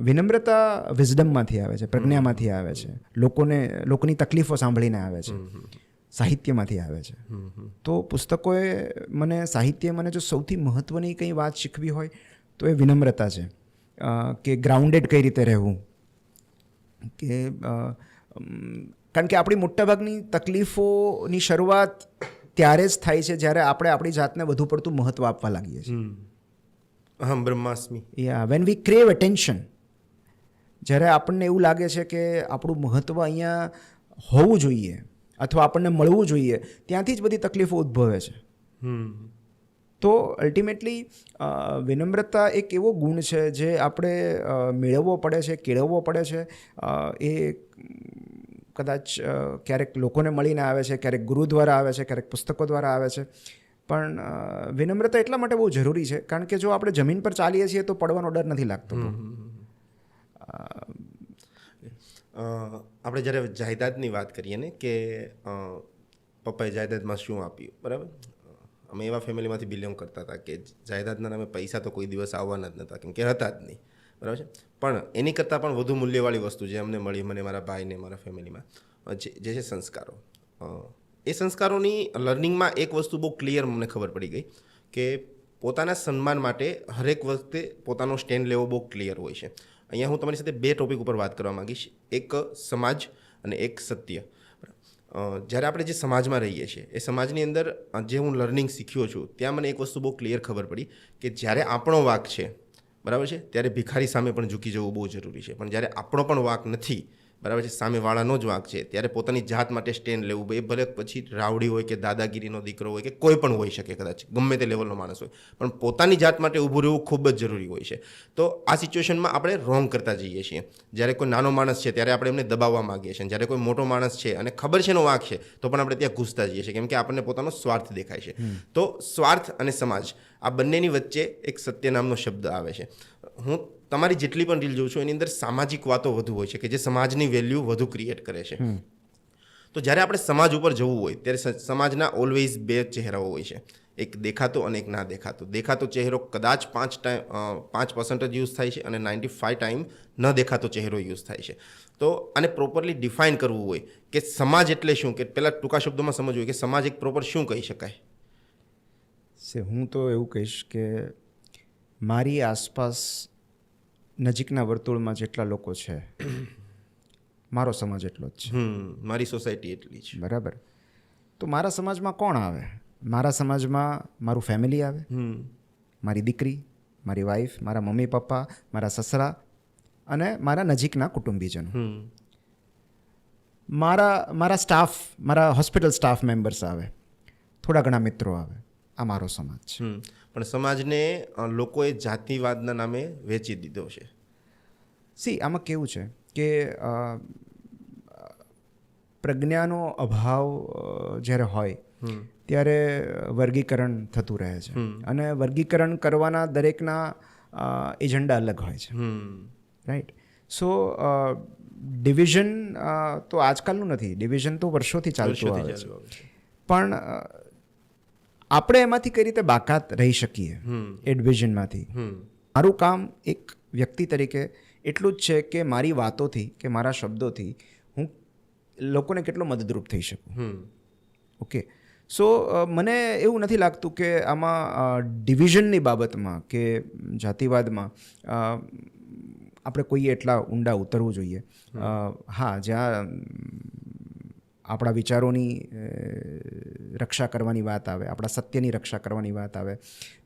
વિનમ્રતા વિઝડમમાંથી આવે છે, પ્રજ્ઞામાંથી આવે છે, લોકોની તકલીફો સાંભળીને આવે છે, સાહિત્યમાંથી આવે છે. તો પુસ્તકોએ સાહિત્યએ મને જો સૌથી મહત્ત્વની કંઈ વાત શીખવી હોય તો એ વિનમ્રતા છે. કે ગ્રાઉન્ડેડ કઈ રીતે રહેવું. કે કારણ કે આપણી મોટાભાગની તકલીફોની શરૂઆત ત્યારે જ થાય છે જ્યારે આપણે આપણી જાતને વધુ પડતું મહત્ત્વ આપવા લાગીએ છીએ. અહમ બ્રહ્માસ્મિ. વેન વી ક્રેવ અટેન્શન, જ્યારે આપણને એવું લાગે છે કે આપણું મહત્ત્વ અહીંયા હોવું જોઈએ અથવા આપણને મળવું જોઈએ, ત્યાંથી જ બધી તકલીફો ઉદ્ભવે છે. તો અલ્ટિમેટલી વિનમ્રતા એક એવો ગુણ છે જે આપણે મેળવવો પડે છે, કેળવવો પડે છે. એ કદાચ ક્યારેક લોકોને મળીને આવે છે, ક્યારેક ગુરુ દ્વારા આવે છે, ક્યારેક પુસ્તકો દ્વારા આવે છે. પણ વિનમ્રતા એટલા માટે બહુ જરૂરી છે કારણ કે જો આપણે જમીન પર ચાલીએ છીએ તો પડવાનો ડર નથી લાગતો. આપણે જ્યારે જાયદાદની વાત કરીએ ને કે પપ્પાએ જાયદાદમાં શું આપ્યું, બરાબર. અમે એવા ફેમિલીમાંથી બિલોંગ કરતા હતા કે જાયદાદના નામે પૈસા તો કોઈ દિવસ આવવાના જ નહોતા, કેમ કે હતા જ નહીં, બરાબર છે. પણ એની કરતાં પણ વધુ મૂલ્યવાળી વસ્તુ જે અમને મળી, મને, મારા ભાઈને, મારા ફેમિલીમાં, જે છે સંસ્કારો. એ સંસ્કારોની લર્નિંગમાં એક વસ્તુ બહુ ક્લિયર મને ખબર પડી ગઈ કે પોતાના સન્માન માટે હરેક વખતે પોતાનો સ્ટેન્ડ લેવો બહુ ક્લિયર હોય છે. અહીંયા હું તમારી સાથે 2 ટોપિક ઉપર વાત કરવા માગીશ, એક સમાજ અને એક સત્ય. જ્યારે આપણે જે સમાજમાં રહીએ છીએ એ સમાજની અંદર જે હું લર્નિંગ શીખ્યો છું ત્યાં મને એક વસ્તુ બહુ ક્લિયર ખબર પડી કે જ્યારે આપણો વાંક છે, બરાબર છે, ત્યારે ભિખારી સામે પણ ઝૂકી જવું બહુ જરૂરી છે. પણ જ્યારે આપણો પણ વાંક નથી, બરાબર છે, સામેવાળાનો જ વાંક છે, ત્યારે પોતાની જાત માટે સ્ટેન્ડ લેવું. એ ભલે પછી રાવડી હોય કે દાદાગીરીનો દીકરો હોય કે કોઈ પણ હોઈ શકે, કદાચ ગમે તે લેવલનો માણસ હોય, પણ પોતાની જાત માટે ઊભું રહેવું ખૂબ જ જરૂરી હોય છે. તો આ સિચ્યુએશનમાં આપણે રોંગ કરતા જઈએ છીએ. જ્યારે કોઈ નાનો માણસ છે ત્યારે આપણે એમને દબાવવા માગીએ છીએ, જ્યારે કોઈ મોટો માણસ છે અને ખબર છે એનો વાંક છે તો પણ આપણે ત્યાં ઘૂસતા જઈએ છીએ, કેમ કે આપણને પોતાનો સ્વાર્થ દેખાય છે. તો સ્વાર્થ અને સમાજ આ બંનેની વચ્ચે એક સત્ય નામનો શબ્દ આવે છે. હું તમારી જેટલી પણ રીલ જોઉં છું એની અંદર સામાજિક વાતો વધુ હોય છે કે જે સમાજની વેલ્યુ વધુ ક્રિએટ કરે છે. તો જ્યારે આપણે સમાજ ઉપર જવું હોય ત્યારે સમાજના ઓલવેઝ બે ચહેરાઓ હોય છે, એક દેખાતો અને એક ના દેખાતો. દેખાતો ચહેરો કદાચ 5% જ યુઝ થાય છે અને 95 ટાઈમ ન દેખાતો ચહેરો યુઝ થાય છે. તો આને પ્રોપરલી ડિફાઇન કરવું હોય કે સમાજ એટલે શું, કે પહેલાં ટૂંકા શબ્દોમાં સમજવું હોય કે સમાજ એક પ્રોપર શું કહી શકાય. હું તો એવું કહીશ કે મારી આસપાસ નજીકના વર્તુળમાં જેટલા લોકો છે મારો સમાજ એટલો જ છે. મારી સોસાયટી એટલી છે. બરાબર. તો મારા સમાજમાં કોણ આવે? મારા સમાજમાં મારું ફેમિલી આવે, મારી દીકરી, મારી વાઈફ, મારા મમ્મી પપ્પા, મારા સસરા અને મારા નજીકના કુટુંબીજનો, મારા સ્ટાફ, મારા હોસ્પિટલ સ્ટાફ મેમ્બર્સ આવે, થોડા ઘણા મિત્રો આવે. આ મારો સમાજ છે. પણ સમાજને લોકોએ જાતિવાદના નામે વેચી દીધો છે. આમાં કેવું છે કે પ્રજ્ઞાનો અભાવ જ્યારે હોય ત્યારે વર્ગીકરણ થતું રહે છે અને વર્ગીકરણ કરવાના દરેકના એજન્ડા અલગ હોય છે. રાઈટ. સો ડિવિઝન તો આજકાલનું નથી, ડિવિઝન તો વર્ષોથી ચાલતું આવે છે. પણ આપણે એમાંથી કઈ રીતે બાકાત રહી શકીએ એ ડિવિઝનમાંથી? મારું કામ એક વ્યક્તિ તરીકે એટલું જ છે કે મારી વાતોથી કે મારા શબ્દોથી હું લોકોને કેટલો મદદરૂપ થઈ શકું. ઓકે. સો મને એવું નથી લાગતું કે આમાં ડિવિઝનની બાબતમાં કે જાતિવાદમાં આપણે કોઈએ એટલા ઊંડા ઉતરવું જોઈએ. હા, જ્યાં આપણા વિચારોની રક્ષા કરવાની વાત આવે, આપણા સત્યની રક્ષા કરવાની વાત આવે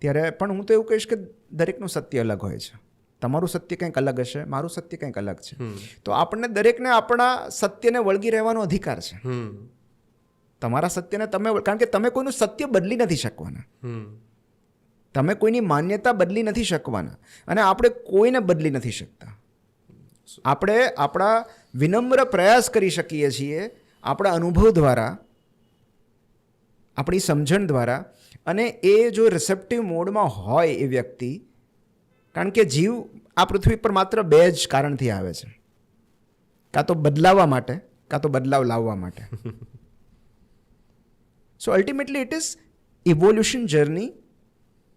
ત્યારે પણ હું તો એવું કહીશ કે દરેકનું સત્ય અલગ હોય છે. તમારું સત્ય કંઈક અલગ હશે, મારું સત્ય કંઈક અલગ છે. તો આપણને દરેકને આપણા સત્યને વળગી રહેવાનો અધિકાર છે. તમારા સત્યને તમે, કારણ કે તમે કોઈનું સત્ય બદલી નથી શકવાના, તમે કોઈની માન્યતા બદલી નથી શકવાના અને આપણે કોઈને બદલી નથી શકતા. આપણે આપણા વિનમ્ર પ્રયાસ કરી શકીએ છીએ આપણા અનુભવ દ્વારા, આપણી સમજણ દ્વારા. અને એ જો રિસેપ્ટિવ મોડમાં હોય એ વ્યક્તિ, કારણ કે જીવ આ પૃથ્વી પર માત્ર બે જ કારણથી આવે છે, કાં તો બદલાવા માટે, કાં તો બદલાવ લાવવા માટે. So ultimately it is evolution journey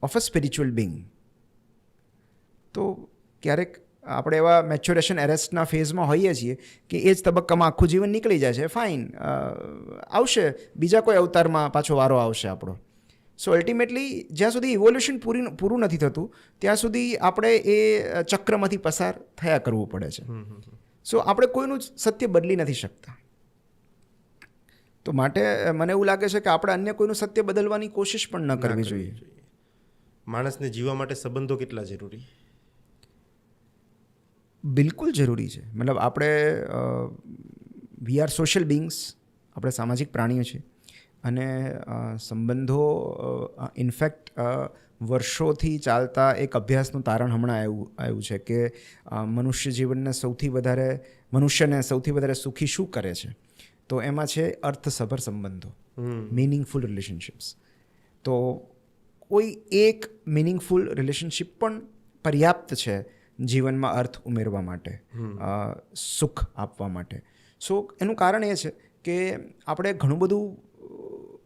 of a spiritual being. તો ક્યારેક આપણે એવા મેચ્યોરેશન એરેસ્ટના ફેઝમાં હોઈએ છીએ કે એ જ તબક્કામાં આખું જીવન નીકળી જાય છે. ફાઇન, આવશે બીજા કોઈ અવતારમાં પાછો વારો આવશે આપણો. સો અલ્ટિમેટલી જ્યાં સુધી ઇવોલ્યુશન પૂરું નથી થતું ત્યાં સુધી આપણે એ ચક્રમાંથી પસાર થયા કરવું પડે છે. સો આપણે કોઈનું સત્ય બદલી નથી શકતા. તો માટે મને એવું લાગે છે કે આપણે અન્ય કોઈનું સત્ય બદલવાની કોશિશ પણ ન કરવી જોઈએ. માણસને જીવવા માટે સંબંધો કેટલા જરૂરી? બિલકુલ જરૂરી છે. મતલબ આપણે વી આર સોશિયલ બીંગ્સ, આપણે સામાજિક પ્રાણીઓ છીએ અને સંબંધો ઇનફેક્ટ વર્ષોથી ચાલતા એક અભ્યાસનું તારણ હમણાં આવ્યું છે કે મનુષ્યને સૌથી વધારે સુખી શું કરે છે? તો એમાં છે અર્થસભર સંબંધો, મિનિંગફુલ રિલેશનશિપ્સ. તો કોઈ એક મિનિંગફુલ રિલેશનશિપ પણ પર્યાપ્ત છે જીવનમાં અર્થ ઉમેરવા માટે, સુખ આપવા માટે. સો એનું કારણ એ છે કે આપણે ઘણું બધું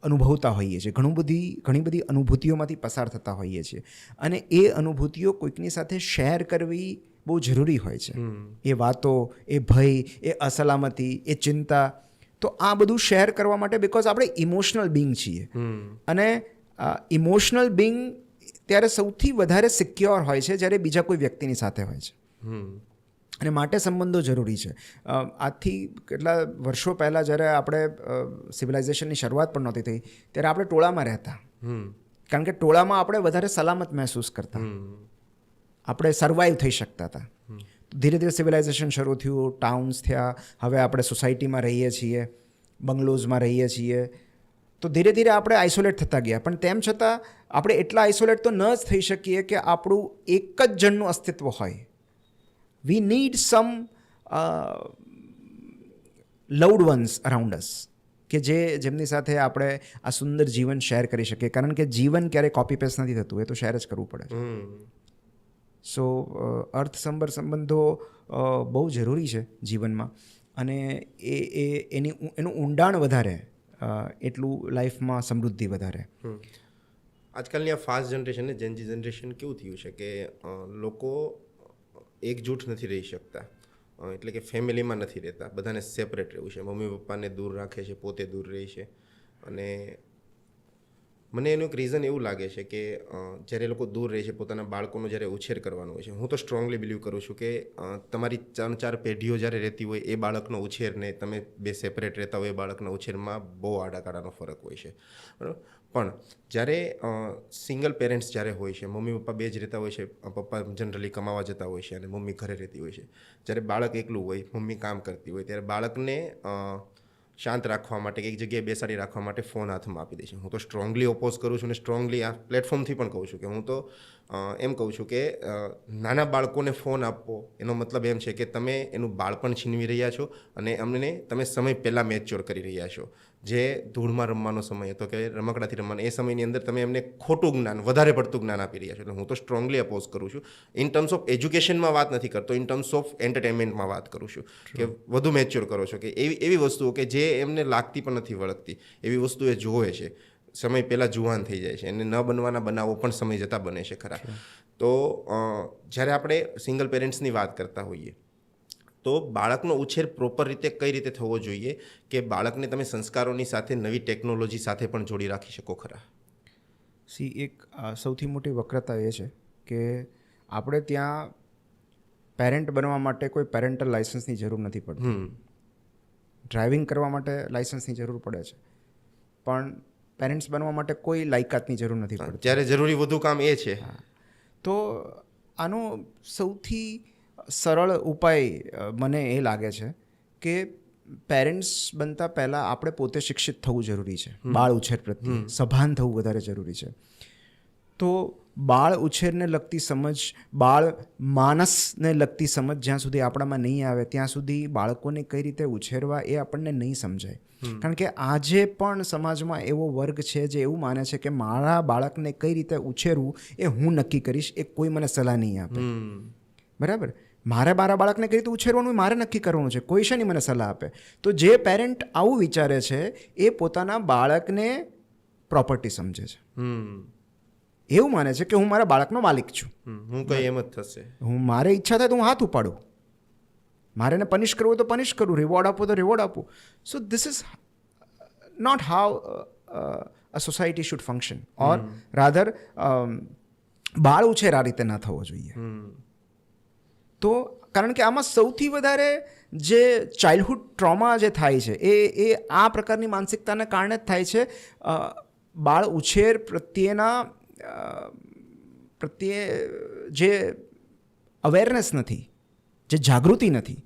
અનુભવતા હોઈએ છીએ, ઘણી બધી અનુભૂતિઓમાંથી પસાર થતા હોઈએ છીએ અને એ અનુભૂતિઓ કોઈકની સાથે શેર કરવી બહુ જરૂરી હોય છે. એ વાતો, એ ભય, એ અસલામતી, એ ચિંતા, તો આ બધું શેર કરવા માટે, બિકોઝ આપણે ઇમોશનલ બિંગ છીએ અને ઇમોશનલ બિંગ ત્યારે સૌથી વધારે સિક્યોર હોય છે જ્યારે બીજા કોઈ વ્યક્તિની સાથે હોય છે. અને માટે સંબંધો જરૂરી છે. આજથી કેટલા વર્ષો પહેલાં જ્યારે આપણે સિવિલાઇઝેશનની શરૂઆત પણ નહોતી થઈ ત્યારે આપણે ટોળામાં રહેતા, કારણ કે ટોળામાં આપણે વધારે સલામત મહેસૂસ કરતા, આપણે સર્વાઈવ થઈ શકતા હતા. ધીરે ધીરે સિવિલાઇઝેશન શરૂ થયું, ટાઉન્સ થયા, હવે આપણે સોસાયટીમાં રહીએ છીએ, બંગલોઝમાં રહીએ છીએ. તો ધીરે ધીરે આપણે આઇસોલેટ થતા ગયા. પણ તેમ છતાં આપણે એટલા આઇસોલેટ તો ન જ થઈ શકીએ કે આપણું એક જ જણનું અસ્તિત્વ હોય. We need some loved ones around us, કે જેમની સાથે આપણે આ સુંદર જીવન શેર કરી શકીએ. કારણ કે જીવન ક્યારેય કોપી પેસ્ટ નથી થતું, એ તો શેર જ કરવું પડે છે. સો અર્થસભર સંબંધો બહુ જરૂરી છે જીવનમાં. અને એનું ઊંડાણ વધારે, એટલું લાઈફમાં સમૃદ્ધિ વધારે. આજકાલની આ ફાસ્ટ જનરેશન ને જેનજી જનરેશન કેવું થયું છે કે લોકો એકજૂઠ નથી રહી શકતા, એટલે કે ફેમિલીમાં નથી રહેતા, બધાને સેપરેટ રહેવું છે, મમ્મી પપ્પાને દૂર રાખે છે, પોતે દૂર રહે છે. અને મને એનું એક રીઝન એવું લાગે છે કે જ્યારે લોકો દૂર રહે છે, પોતાના બાળકોનો જ્યારે ઉછેર કરવાનો હોય છે, હું તો સ્ટ્રોંગલી બિલીવ કરું છું કે તમારી 3-4 પેઢીઓ જ્યારે રહેતી હોય એ બાળકનો ઉછેર ને તમે બે સેપરેટ રહેતા હોય એ બાળકના ઉછેરમાં બહુ આડાકાડાનો ફરક હોય છે, બરાબર. પણ જ્યારે સિંગલ પેરેન્ટ્સ જ્યારે હોય છે, મમ્મી પપ્પા બે જ રહેતા હોય છે, પપ્પા જનરલી કમાવા જતા હોય છે અને મમ્મી ઘરે રહેતી હોય છે, જ્યારે બાળક એકલું હોય, મમ્મી કામ કરતી હોય, ત્યારે બાળકને શાંત રાખવા માટે કે એક જગ્યાએ બેસાડી રાખવા માટે ફોન હાથમાં આપી દે છે. હું તો સ્ટ્રોંગલી ઓપોઝ કરું છું અને સ્ટ્રોંગલી આ પ્લેટફોર્મથી પણ કહું છું કે હું તો એમ કહું છું કે નાના બાળકોને ફોન આપવો એનો મતલબ એમ છે કે તમે એનું બાળપણ છીનવી રહ્યા છો અને અમને તમે સમય પહેલાં મેચ્યોર કરી રહ્યા છો. જે ધૂળમાં રમવાનો સમય હતો કે રમકડાથી રમવાનો, એ સમયની અંદર તમે એમને ખોટું જ્ઞાન, વધારે પડતું જ્ઞાન આપી રહ્યા છો. એટલે હું તો સ્ટ્રોંગલી અપોઝ કરું છું. ઇન ટર્મ્સ ઓફ એજ્યુકેશનમાં વાત નથી કરતો, ઇન ટર્મ્સ ઓફ એન્ટરટેનમેન્ટમાં વાત કરું છું કે વધુ મેચ્યોર કરો છો, કે એવી વસ્તુઓ કે જે એમને લાગતી પણ નથી વળગતી, એવી વસ્તુ એ જોવે છે. સમય પહેલાં જુવાન થઈ જાય છે, એને ન બનવાના બનાવો પણ સમય જતાં બને છે ખરા. તો જ્યારે આપણે સિંગલ પેરેન્ટ્સની વાત કરતા હોઈએ તો બાળકનો ઉછેર પ્રોપર રીતે કઈ રીતે થવો જોઈએ કે બાળકને તમે સંસ્કારોની સાથે નવી ટેકનોલોજી સાથે પણ જોડી રાખી શકો ખરા? એક સૌથી મોટી વક્રતા એ છે કે આપણે ત્યાં પેરેન્ટ બનવા માટે કોઈ પેરેન્ટલ લાઇસન્સની જરૂર નથી પડતી. ડ્રાઇવિંગ કરવા માટે લાઇસન્સની જરૂર પડે છે, પણ પેરેન્ટ્સ બનવા માટે કોઈ લાયકાતની જરૂર નથી પડતી. જ્યારે જરૂરી વધુ કામ એ છે. તો આનો સૌથી સરળ ઉપાય મને એ લાગે છે કે પેરેન્ટ્સ બનતા પહેલાં આપણે પોતે શિક્ષિત થવું જરૂરી છે. બાળ ઉછેર પ્રત્યે સભાન થવું વધારે જરૂરી છે. તો બાળ ઉછેરને લગતી સમજ, બાળ માનસને લગતી સમજ જ્યાં સુધી આપણામાં નહીં આવે ત્યાં સુધી બાળકોને કઈ રીતે ઉછેરવા એ આપણને નહીં સમજાય. કારણ કે આજે પણ સમાજમાં એવો વર્ગ છે જે એવું માને છે કે મારા બાળકને કઈ રીતે ઉછેરવું એ હું નક્કી કરીશ, એ કોઈ મને સલાહ નહીં આપે. બરાબર? મારા બાળકને કઈ રીતે ઉછેરવાનું મારે નક્કી કરવાનું છે, કોઈ શાની મને સલાહ આપે. તો જે પેરેન્ટ આવું વિચારે છે એ પોતાના બાળકને પ્રોપર્ટી સમજે છે. એવું માને છે કે હું મારા બાળકનો માલિક છું. હું કઈ એમ જ થશે, મારે ઈચ્છા થાય તો હું હાથ ઉપાડું, મારે એને પનિશ કરવું હોય તો પનિશ કરું, રિવોર્ડ આપવું તો રિવોર્ડ આપું. So this is not how a society should function, or rather બાળ ઉછેર આ રીતે ના થવો જોઈએ. તો કારણ કે આમાં સૌથી વધારે જે ચાઇલ્ડહુડ ટ્રોમા જે થાય છે એ આ પ્રકારની માનસિકતાને કારણે જ થાય છે. બાળ ઉછેર પ્રત્યે જે અવેરનેસ નથી, જે જાગૃતિ નથી,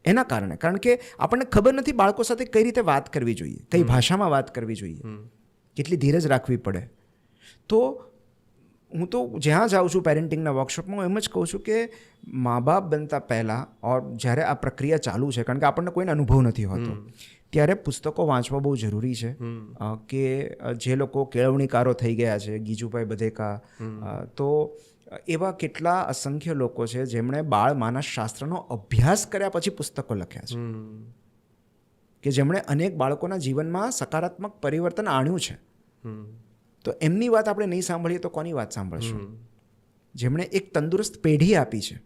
એના કારણે. કારણ કે આપણને ખબર નથી બાળકો સાથે કઈ રીતે વાત કરવી જોઈએ, કઈ ભાષામાં વાત કરવી જોઈએ, કેટલી ધીરજ રાખવી પડે. તો હું તો જ્યાં જાઉં છું પેરેન્ટિંગના વર્કશોપમાં, હું એમ જ કહું છું કે મા બાપ બનતા પહેલાં ઓર જ્યારે આ પ્રક્રિયા ચાલુ છે, કારણ કે આપણને કોઈને અનુભવ નથી હોતો, ત્યારે પુસ્તકો વાંચવા બહુ જરૂરી છે. કે જે લોકો કેળવણીકારો થઈ ગયા છે, ગીજુભાઈ બધેકા, તો એવા કેટલા અસંખ્ય લોકો છે જેમણે બાળ માનસશાસ્ત્રનો અભ્યાસ કર્યા પછી પુસ્તકો લખ્યા છે, કે જેમણે અનેક બાળકોના જીવનમાં સકારાત્મક પરિવર્તન આણ્યું છે. તો એમની વાત આપણે નહીં સાંભળીએ તો કોની વાત સાંભળશું? જેમણે એક તંદુરસ્ત પેઢી આપી છે.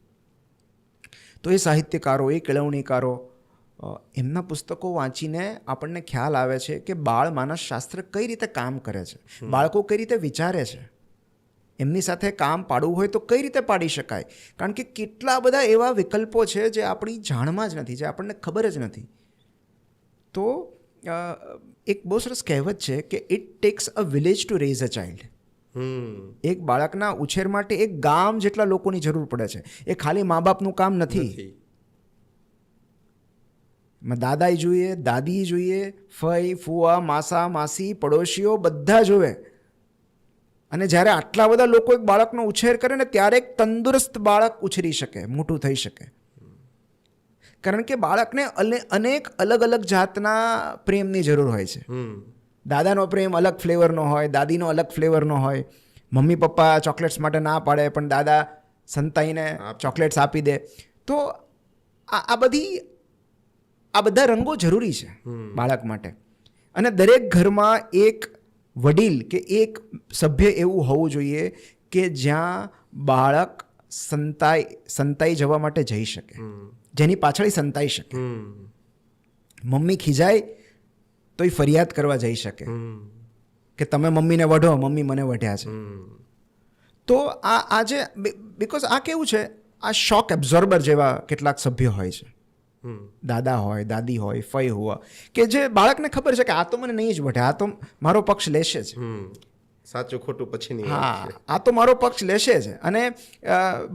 તો એ સાહિત્યકારો, એ કેળવણીકારો, એમના પુસ્તકો વાંચીને આપણને ખ્યાલ આવે છે કે બાળ માનસશાસ્ત્ર કઈ રીતે કામ કરે છે, બાળકો કઈ રીતે વિચારે છે, એમની સાથે કામ પાડવું હોય તો કઈ રીતે પાડી શકાય. કારણ કે કેટલા બધા એવા વિકલ્પો છે જે આપણી જાણમાં જ નથી, જે આપણને ખબર જ નથી. તો એક બહુ સરસ કહેવત છે કે it takes a village to raise a child. એક બાળકના ઉછેર માટે એક ગામ જેટલા લોકોની જરૂર પડે છે. એ ખાલી મા બાપનું કામ નથી. દાદાઈ જોઈએ, દાદી જોઈએ, ફઈ, ફુવા, માસા, માસી, પડોશીઓ બધા જોવે. અને જ્યારે આટલા બધા લોકો એક બાળકનો ઉછેર કરે ને ત્યારે એક તંદુરસ્ત બાળક ઉછરી શકે, મોટું થઈ શકે. કારણ કે બાળકને અનેક અલગ અલગ જાતના પ્રેમની જરૂર હોય છે. દાદાનો પ્રેમ અલગ ફ્લેવરનો હોય, દાદીનો અલગ ફ્લેવરનો હોય. મમ્મી પપ્પા ચોકલેટ્સ માટે ના પાડે પણ દાદા સંતાઈને ચોકલેટ્સ આપી દે. તો આ બધી આ બધા રંગો જરૂરી છે બાળક માટે. અને દરેક ઘરમાં એક વડીલ કે એક સભ્ય એવું હોવું જોઈએ કે જ્યાં બાળક સંતાઈ જવા માટે જઈ શકે, જેની પાછળ સંતાઈ શકે. મમ્મી ખીજાય તો એ ફરિયાદ કરવા જઈ શકે કે તમે મમ્મીને વઢો, મમ્મી મને વઢ્યા છે. તો આ આજે બિકોઝ આ કેવું છે, આ શોક એબ્ઝોર્બર જેવા કેટલાક સભ્યો હોય છે, દાદા હોય, દાદી હોય, ફઈ હોય, કે જે બાળકને ખબર છે કે આ તો મને નહીં જ વઢે, આ તો મારો પક્ષ લેશે જ. સાચું ખોટું પછી નહીં. હા, આ તો મારો પક્ષ લેશે જ. અને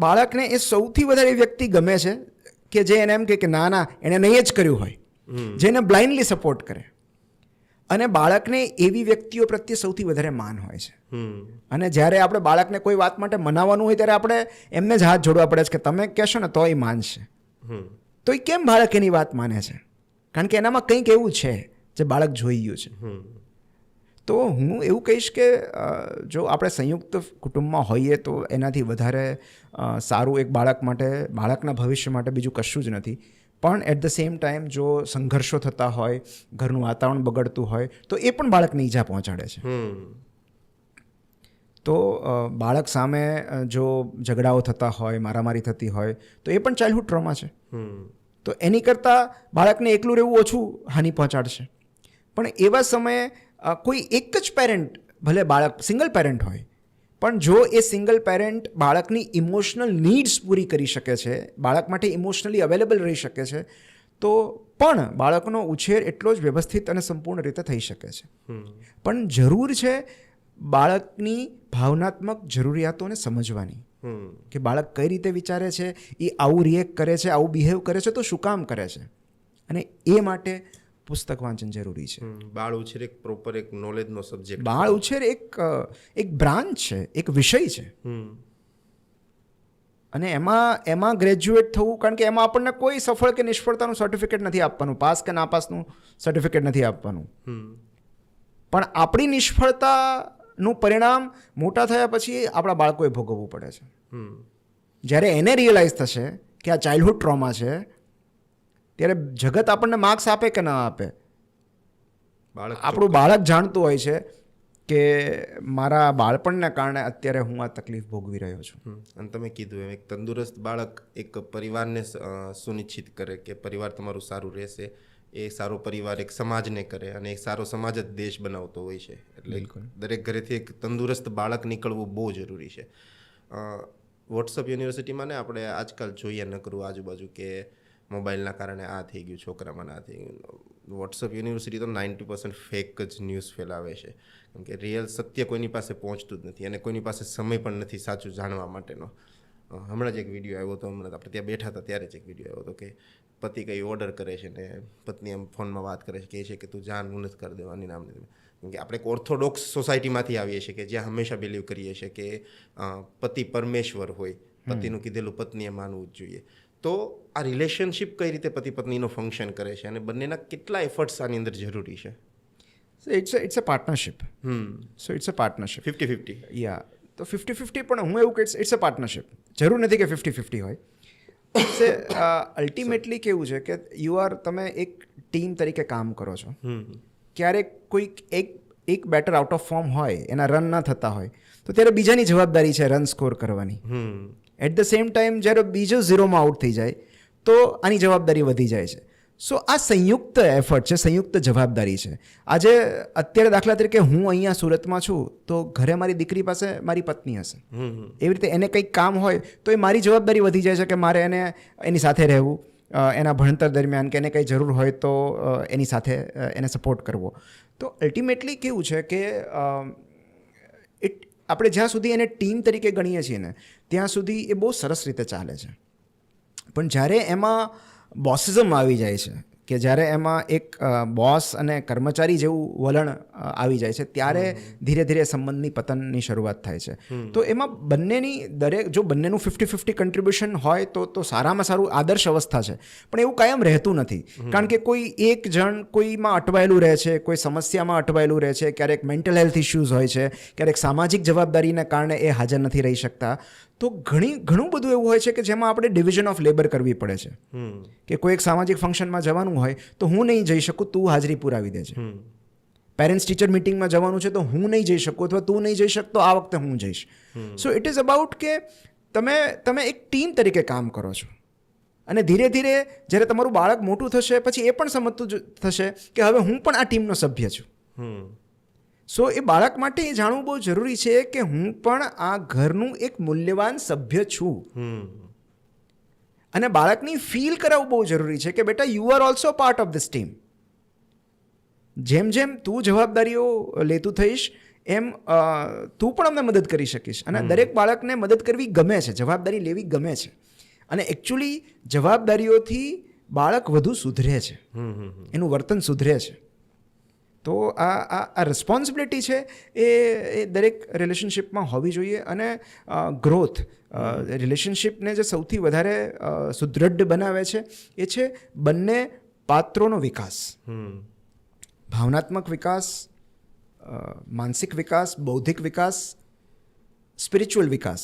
બાળકને એ સૌથી વધારે વ્યક્તિ ગમે છે કે જે એને એમ કે ના ના એણે નહીં જ કર્યું હોય, જેને બ્લાઇન્ડલી સપોર્ટ કરે. અને બાળકને એવી વ્યક્તિઓ પ્રત્યે સૌથી વધારે માન હોય છે. અને જ્યારે આપણે બાળકને કોઈ વાત માટે મનાવવાનું હોય ત્યારે આપણે એમને જ હાથ જોડવા પડે છે કે તમે કહેશો ને તો એ માનશે. તો એ કેમ બાળક એની વાત માને છે? કારણ કે એનામાં કંઈક એવું છે જે બાળક જોઈ ગયું છે. તો હું એવું કહીશ કે જો આપણે સંયુક્ત કુટુંબમાં હોઈએ તો એનાથી વધારે સારું એક બાળક માટે, બાળકના ભવિષ્ય માટે બીજું કશું જ નથી. પણ એટ ધ સેમ ટાઈમ જો સંઘર્ષો થતા હોય, ઘરનું વાતાવરણ બગડતું હોય તો એ પણ બાળકને ઈજા પહોંચાડે છે. તો બાળક સામે જો ઝઘડાઓ થતા હોય, મારામારી થતી હોય તો એ પણ ચાઇલ્ડહુડ ટ્રોમા છે. તો એની કરતાં બાળકને એકલું રહેવું ઓછું હાનિ પહોંચાડશે. પણ એવા સમયે કોઈ એક જ પેરેન્ટ, ભલે બાળક સિંગલ પેરેન્ટ હોય, પણ જો એ સિંગલ પેરેન્ટ બાળકની ઇમોશનલ નીડ્સ પૂરી કરી શકે છે, બાળક માટે ઇમોશનલી અવેલેબલ રહી શકે છે, તો પણ બાળકનો ઉછેર એટલો જ વ્યવસ્થિત અને સંપૂર્ણ રીતે થઈ શકે છે. પણ જરૂર છે બાળકની ભાવનાત્મક જરૂરિયાતોને સમજવાની, કે બાળક કઈ રીતે વિચારે છે, એ આવું રિએક્ટ કરે છે, આવું બિહેવ કરે છે તો શું કામ કરે છે. અને એ માટે પુસ્તક વાંચન જરૂરી છે. બાળ ઉછેર એક પ્રોપર એક નોલેજનો સબ્જેક્ટ. બાળ ઉછેર એક બ્રાન્ચ છે, એક વિષય છે. અને એમાં ગ્રેજ્યુએટ થવું, કારણ કે એમાં આપણને કોઈ સફળ કે નિષ્ફળતાનું સર્ટિફિકેટ નથી આપવાનું, પાસ કે નાપાસનું સર્ટિફિકેટ નથી આપવાનું. પણ આપણી નિષ્ફળતાનું પરિણામ મોટા થયા પછી આપણા બાળકોએ ભોગવવું પડે છે. જ્યારે એને રિયલાઇઝ થશે કે આ ચાઇલ્ડહુડ ટ્રોમા છે, ત્યારે જગત આપણને માર્ક્સ આપે કે ના આપે, આપણું બાળક જાણતું હોય છે કે મારા બાળપણના કારણે અત્યારે હું આ તકલીફ ભોગવી રહ્યો છું. અને તમે કીધું એમ એક તંદુરસ્ત બાળક એક પરિવારને સુનિશ્ચિત કરે કે પરિવાર તમારું સારું રહેશે. એ સારો પરિવાર એક સમાજને કરે, અને એક સારો સમાજ જ દેશ બનાવતો હોય છે. એટલે દરેક ઘરેથી એક તંદુરસ્ત બાળક નીકળવું બહુ જરૂરી છે. વોટ્સઅપ યુનિવર્સિટીમાં ને આપણે આજકાલ જોઈએ ન કરવું આજુબાજુ કે મોબાઈલના કારણે આ થઈ ગયું, છોકરામાં આ થઈ ગયું. વોટ્સઅપ યુનિવર્સિટી તો 90% ફેક જ ન્યૂઝ ફેલાવે છે. કેમ કે રિયલ સત્ય કોઈની પાસે પહોંચતું જ નથી, અને કોઈની પાસે સમય પણ નથી સાચું જાણવા માટેનો. હમણાં જ એક વિડીયો આવ્યો હતો, હમણાં આપણે ત્યાં બેઠા હતા ત્યારે જ એક વિડીયો આવ્યો હતો કે પતિ કંઈ ઓર્ડર કરે છે ને પત્ની એમ ફોનમાં વાત કરે છે, કહે છે કે તું જાન હું નથી કરી દેવાની નામની. કેમ કે આપણે એક ઓર્થોડોક્સ સોસાયટીમાંથી આવીએ છીએ કે જ્યાં હંમેશા બિલીવ કરીએ છીએ કે પતિ પરમેશ્વર હોય, પતિનું કીધેલું પત્નીએ માનવું જ જોઈએ. તો આ રિલેશનશિપ કઈ રીતે પતિ પત્નીનો ફંક્શન કરે છે, અને બંનેના કેટલા એફર્ટ્સ આની અંદર જરૂરી છે? It's a partnership. So it's a partnership. 50-50. Yeah, તો 50-50 પણ હું એવું કે ઇટ્સ અ પાર્ટનરશિપ. જરૂર નથી કે 50-50 હોય. અલ્ટિમેટલી કેવું છે કે તમે એક ટીમ તરીકે કામ કરો છો. ક્યારેક કોઈક એક બેટર આઉટ ઓફ ફોર્મ હોય, એના રન ન થતા હોય, તો ત્યારે બીજાની જવાબદારી છે રન સ્કોર કરવાની. એટ ધ સેમ ટાઈમ જ્યારે બીજો ઝીરોમાં આઉટ થઈ જાય તો આની જવાબદારી વધી જાય છે. સો આ સંયુક્ત એફર્ટ છે, સંયુક્ત જવાબદારી છે. આજે અત્યારે દાખલા તરીકે હું અહીંયા સુરતમાં છું તો ઘરે મારી દીકરી પાસે મારી પત્ની હશે. એવી રીતે એને કંઈક કામ હોય તો એ મારી જવાબદારી વધી જાય છે કે મારે એની સાથે રહેવું, એના ભણતર દરમિયાન, કે એને કંઈ જરૂર હોય તો એની સાથે એને સપોર્ટ કરવો. તો અલ્ટિમેટલી કેવું છે કે આપણે જ્યાં સુધી એને ટીમ તરીકે ગણીએ છીએ ને ત્યાં સુધી એ બહુ સરસ રીતે ચાલે છે. પણ જ્યારે એમાં બોસિઝમ આવી જાય છે, કે જ્યારે એમાં એક બોસ અને કર્મચારી જેવું વલણ આવી જાય છે, ત્યારે ધીરે ધીરે સંબંધની પતનની શરૂઆત થાય છે. તો એમાં જો બંનેનું 50-50 કન્ટ્રીબ્યુશન હોય તો સારામાં સારું આદર્શ અવસ્થા છે. પણ એવું કાયમ રહેતું નથી, કારણ કે કોઈ એક જણ કોઈમાં અટવાયેલું રહે છે, કોઈ સમસ્યામાં અટવાયેલું રહે છે, ક્યારેક મેન્ટલ હેલ્થ ઇશ્યુઝ હોય છે, ક્યારેક સામાજિક જવાબદારીના કારણે એ હાજર નથી રહી શકતા. તો ઘણું બધું એવું હોય છે કે જેમાં આપણે ડિવિઝન ઓફ લેબર કરવી પડે છે કે કોઈ એક સામાજિક ફંક્શનમાં જવાનું હોય તો હું નહીં જઈ શકું, તું હાજરી પુરાવી દેજે. પેરેન્ટ્સ ટીચર મિટિંગમાં જવાનું છે તો હું નહીં જઈ શકું અથવા તું નહીં જઈ શકતો, આ વખતે હું જઈશ. સો ઇટ ઇઝ અબાઉટ કે તમે એક ટીમ તરીકે કામ કરો છો અને ધીરે ધીરે જ્યારે તમારું બાળક મોટું થશે પછી એ પણ સમજતું થશે કે હવે હું પણ આ ટીમનો સભ્ય છું. સો એ બાળક માટે એ જાણવું બહુ જરૂરી છે કે હું પણ આ ઘરનું એક મૂલ્યવાન સભ્ય છું. અને બાળકની ફીલ કરાવવું બહુ જરૂરી છે કે બેટા you are also part of this team. જેમ જેમ તું જવાબદારીઓ લેતું થઈશ એમ તું પણ અમને મદદ કરી શકીશ. અને દરેક બાળકને મદદ કરવી ગમે છે, જવાબદારી લેવી ગમે છે. અને એકચ્યુઅલી જવાબદારીઓથી બાળક વધુ સુધરે છે, એનું વર્તન સુધરે છે. તો આ રિસ્પોન્સિબિલિટી છે એ દરેક રિલેશનશિપમાં હોવી જોઈએ. અને ગ્રોથ રિલેશનશિપને જે સૌથી વધારે સુદૃઢ બનાવે છે એ છે બંને પાત્રોનો વિકાસ. ભાવનાત્મક વિકાસ, માનસિક વિકાસ, બૌદ્ધિક વિકાસ, સ્પિરિચ્યુઅલ વિકાસ.